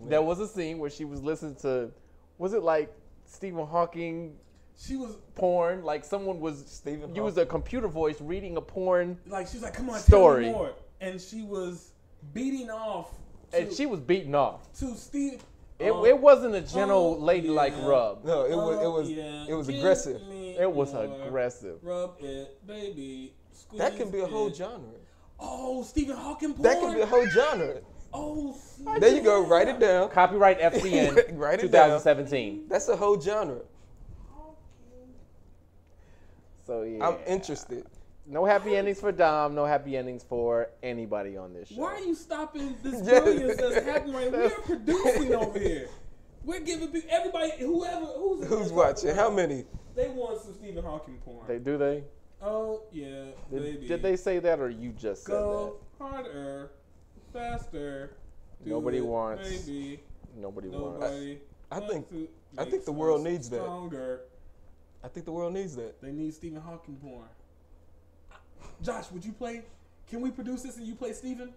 Speaker 1: there was a scene where she was listening to, was it like Stephen Hawking
Speaker 2: She was
Speaker 1: porn. Like someone was
Speaker 15: Stephen
Speaker 1: used a computer voice reading a porn.
Speaker 2: Like she's like, come on,
Speaker 1: story.
Speaker 2: Tell me more. And she was beating off.
Speaker 1: And she was beating off
Speaker 2: to Steve.
Speaker 1: It wasn't a gentle ladylike rub.
Speaker 15: No, it was aggressive.
Speaker 1: It was aggressive.
Speaker 2: Rub it, baby.
Speaker 15: That can be a whole genre.
Speaker 2: Oh, Stephen Hawking porn.
Speaker 15: That can be a whole genre.
Speaker 2: Oh,
Speaker 15: there you go. Write it down.
Speaker 1: Copyright FCN.
Speaker 15: Write it
Speaker 1: 2017.
Speaker 15: Down. That's a whole genre.
Speaker 1: So yeah,
Speaker 15: I'm interested.
Speaker 1: No happy endings for Dom. No happy endings for anybody on this show.
Speaker 2: Why are you stopping this brilliance that's happening right now? We are producing over here. We're giving people, everybody, who's
Speaker 15: watching. How many?
Speaker 2: They want some Stephen Hawking porn.
Speaker 1: Do they?
Speaker 2: Oh yeah, baby.
Speaker 1: Did they say that or you just said that?
Speaker 2: Go harder, faster.
Speaker 1: Nobody wants.
Speaker 2: Baby.
Speaker 1: Nobody wants.
Speaker 15: I think the world needs that.
Speaker 2: Stronger.
Speaker 15: I think the world needs that.
Speaker 2: They need Stephen Hawking porn. Josh, would you play? Can we produce this and you play Stephen?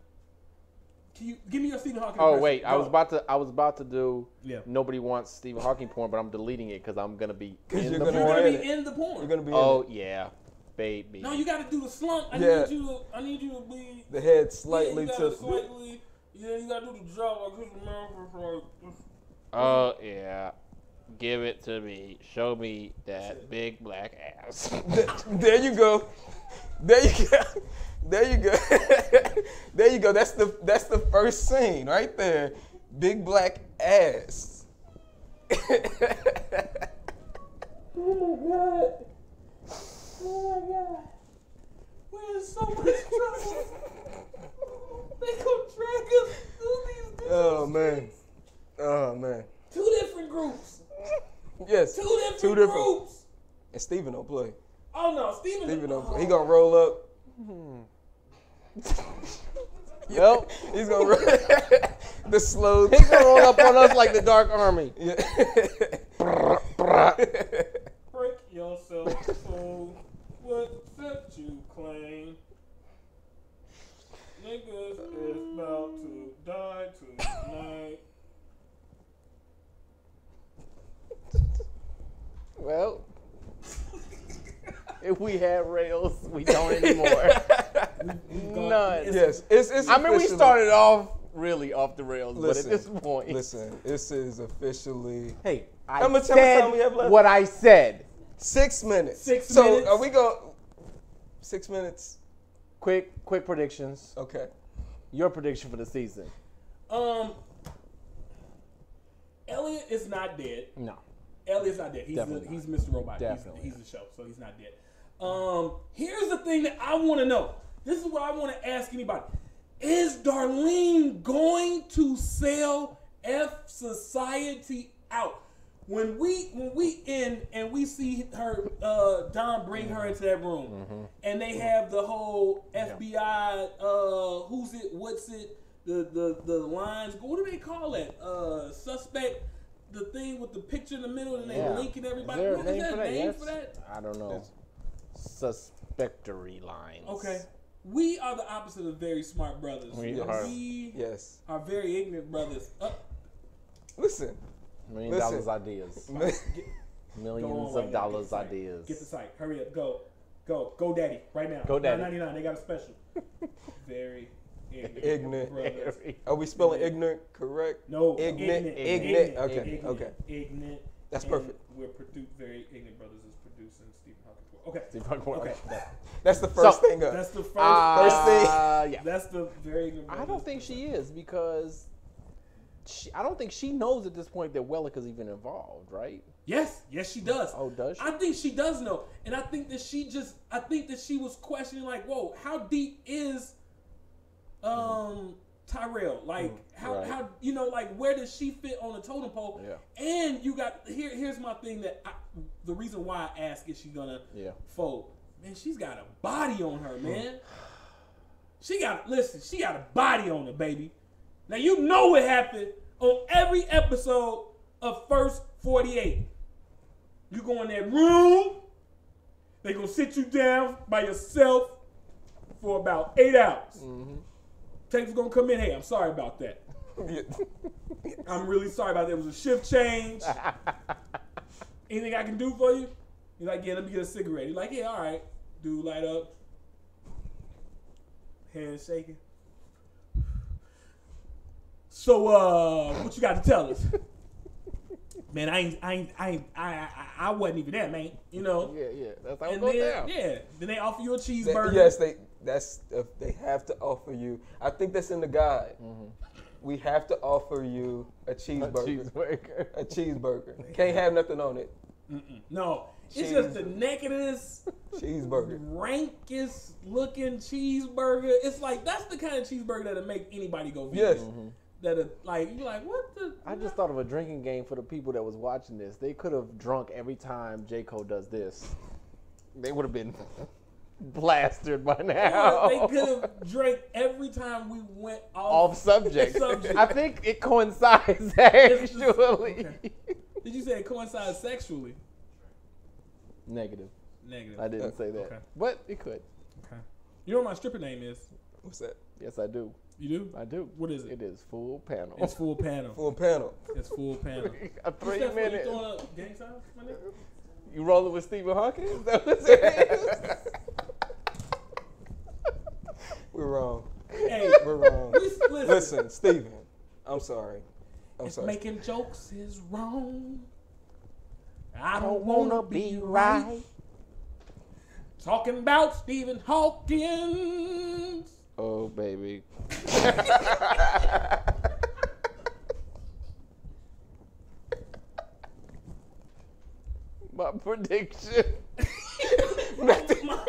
Speaker 2: Can you give me your Stephen Hawking?
Speaker 1: Oh wait, I was about to do.
Speaker 2: Yeah.
Speaker 1: Nobody wants Stephen Hawking porn, but I'm deleting it because I'm gonna be in the
Speaker 2: porn. You're gonna be in the porn.
Speaker 15: You're gonna be.
Speaker 1: Oh yeah, baby.
Speaker 2: No, you got to do the slump. I need you to be
Speaker 15: the head slightly
Speaker 2: to. Slightly. Yeah, you got to do the drop like this American.
Speaker 1: Oh yeah. Give it to me. Show me that big black ass.
Speaker 15: There you go. There you go. There you go. There you go. That's the first scene right there. Big black ass.
Speaker 2: Oh my god. Oh my god. We're in so much trouble. They gonna drag us through these.
Speaker 15: Oh man. Oh man.
Speaker 2: 2 different groups.
Speaker 15: Yes.
Speaker 2: 2 different groups.
Speaker 15: And Stephen don't play.
Speaker 2: Oh no, Stephen
Speaker 15: don't play. He gonna roll up. Yep. He's gonna roll the slow.
Speaker 1: He's gonna roll up on us like the Dark Army.
Speaker 15: Yeah.
Speaker 2: Break yourself, fool. What set you claim? Niggas is about to die tonight.
Speaker 1: Well, if we had rails, we don't anymore. None.
Speaker 15: Yes, it's.
Speaker 1: I mean, we started off really off the rails,
Speaker 15: listen,
Speaker 1: but at this point,
Speaker 15: listen, this is officially.
Speaker 1: Hey,
Speaker 15: how much time we have left?
Speaker 1: What I said.
Speaker 15: 6 minutes.
Speaker 2: 6
Speaker 15: so
Speaker 2: minutes.
Speaker 15: So are we going? 6 minutes.
Speaker 1: Quick predictions.
Speaker 15: Okay.
Speaker 1: Your prediction for the season.
Speaker 2: Elliot is not dead.
Speaker 1: No.
Speaker 2: Elliot's not dead. He's Mr. Robot.
Speaker 1: Definitely.
Speaker 2: He's the show, so he's not dead. Here's the thing that I want to know. This is what I want to ask anybody. Is Darlene going to sell F Society out? When we end and we see her, Don bring her into that room, and they have the whole FBI, who's it, what's it, the lines. What do they call it? Suspect. The thing with the picture in the middle and they linking everybody.
Speaker 1: Is there
Speaker 2: what
Speaker 1: a name
Speaker 2: is
Speaker 1: for
Speaker 2: that
Speaker 1: that?
Speaker 2: name for that?
Speaker 1: I don't know. Suspectory lines.
Speaker 2: Okay. We are the opposite of very smart brothers.
Speaker 1: We are.
Speaker 15: Yes.
Speaker 2: Are very ignorant brothers.
Speaker 15: Listen.
Speaker 1: $1 million ideas. Millions of dollars ideas.
Speaker 2: Get the site. Hurry up. Go daddy. Right now.
Speaker 1: Go daddy.
Speaker 2: $9.99. They got a special. Very
Speaker 15: ignorant.
Speaker 2: Brothers.
Speaker 15: Are we spelling ignorant correct?
Speaker 2: No.
Speaker 15: Ignorant. Okay. Okay.
Speaker 2: Ignorant.
Speaker 15: That's perfect.
Speaker 2: We're very ignorant brothers is producing Stephen Hawking. Okay.
Speaker 1: Stephen Hawking.
Speaker 15: Okay. That's the first thing.
Speaker 2: That's the first
Speaker 15: thing.
Speaker 1: Yeah.
Speaker 2: That's the very ignorant brothers.
Speaker 1: I don't think she is because I don't think she knows at this point that Wellica's even involved, right?
Speaker 2: Yes, she does.
Speaker 1: Oh, does she?
Speaker 2: I think she does know, and I think that she was questioning like, whoa, how deep is Tyrell? Like, how you know, like, where does she fit on the totem pole?
Speaker 1: Yeah.
Speaker 2: And you got here's my thing the reason why I ask is she gonna fold? Man, she's got a body on her, man. She got a body on her, baby. Now you know what happened on every episode of First 48. You go in that room, they gonna sit you down by yourself for about 8 hours. Tape's gonna come in. Hey, I'm sorry about that. I'm really sorry about that. It was a shift change. Anything I can do for you? He's like, yeah, let me get a cigarette. He's like, yeah, all right. Dude, light up. Hands shaking. So, what you got to tell us? Man, I wasn't even there, man. You know.
Speaker 1: Yeah. That's how it goes down.
Speaker 2: Yeah. Then they offer you a cheeseburger.
Speaker 15: Yes, they have to offer you. I think that's in the guide. Mm-hmm. We have to offer you a cheeseburger. A cheeseburger. Can't have nothing on it.
Speaker 2: Mm-mm. No, it's just the nakedest,
Speaker 15: cheeseburger,
Speaker 2: rankest looking cheeseburger. It's like that's the kind of cheeseburger that'll make anybody go vegan.
Speaker 15: Yes.
Speaker 1: Mm-hmm.
Speaker 2: That like you're like, what the?
Speaker 1: I just thought of a drinking game for the people that was watching this. They could have drunk every time J. Cole does this. They would have been blasted by now.
Speaker 2: They could have drank every time we went
Speaker 1: off subject. I think it coincides actually.
Speaker 2: Okay. Did you say it coincides sexually?
Speaker 1: Negative.
Speaker 2: I
Speaker 1: didn't say that.
Speaker 2: Okay.
Speaker 1: But it could.
Speaker 2: Okay. You know what my stripper name is?
Speaker 15: What's that?
Speaker 1: Yes, I do.
Speaker 2: You do?
Speaker 1: I do.
Speaker 2: What is it?
Speaker 1: It is Full Panel.
Speaker 2: It's Full Panel.
Speaker 15: Full Panel.
Speaker 2: It's Full Panel.
Speaker 1: 3 minutes.
Speaker 2: You throwing up gang signs, my nigga?
Speaker 1: You rolling with Stephen Hawking? Is that what it is?
Speaker 15: We're wrong.
Speaker 2: Hey,
Speaker 15: we're wrong. Listen, Stephen. I'm sorry.
Speaker 2: Making jokes is wrong. I don't wanna be right. Talking about Stephen Hawkins.
Speaker 1: Oh, baby. My prediction.
Speaker 2: My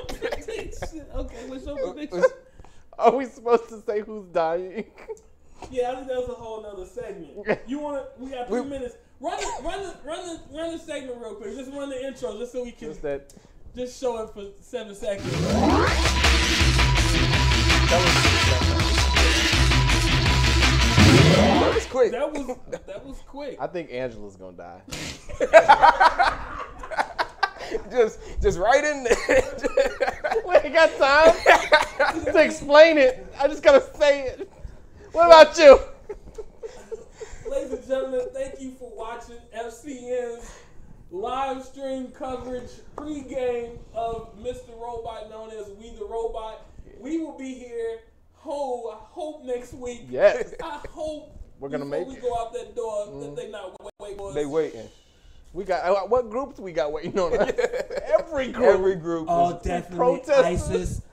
Speaker 2: prediction. Okay, what's your prediction?
Speaker 1: Are we supposed to say who's dying?
Speaker 2: Yeah, I think that's a whole nother segment. You want? We got 3 minutes. Run the segment real quick. Just run the intro, just so we can just show it for 7 seconds.
Speaker 15: That was quick.
Speaker 2: That was quick.
Speaker 1: I think Angela's gonna die.
Speaker 15: just right in there.
Speaker 1: We ain't got time to explain it. I just gotta say it. What about you?
Speaker 2: Ladies and gentlemen, thank you for watching FCN's live stream coverage pregame of Mr. Robot, known as We the Robot. We will be here. I hope next week.
Speaker 1: Yes.
Speaker 2: I hope
Speaker 1: we're gonna make
Speaker 2: we go out that door that they not waiting for us.
Speaker 15: They waiting.
Speaker 1: We got what groups we got waiting on us? Every group.
Speaker 2: Oh, definitely.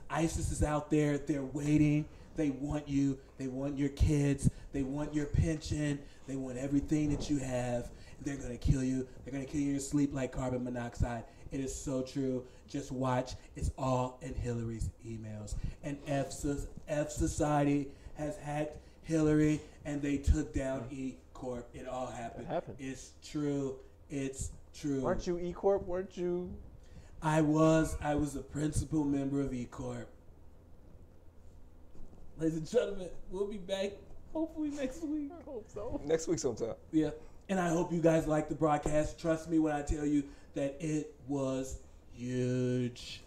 Speaker 2: ISIS is out there. They're waiting. They want you. They want your kids. They want your pension. They want everything that you have. They're gonna kill you. They're gonna kill you in your sleep like carbon monoxide. It is so true. Just watch. It's all in Hillary's emails. And F Society has hacked Hillary, and they took down E Corp. It all happened. It's true. It's true.
Speaker 1: Weren't you E Corp? Weren't you?
Speaker 2: I was a principal member of E Corp. Ladies and gentlemen, we'll be back hopefully next week.
Speaker 1: I hope so.
Speaker 15: Next week sometime.
Speaker 2: Yeah. And I hope you guys like the broadcast. Trust me when I tell you that it was huge.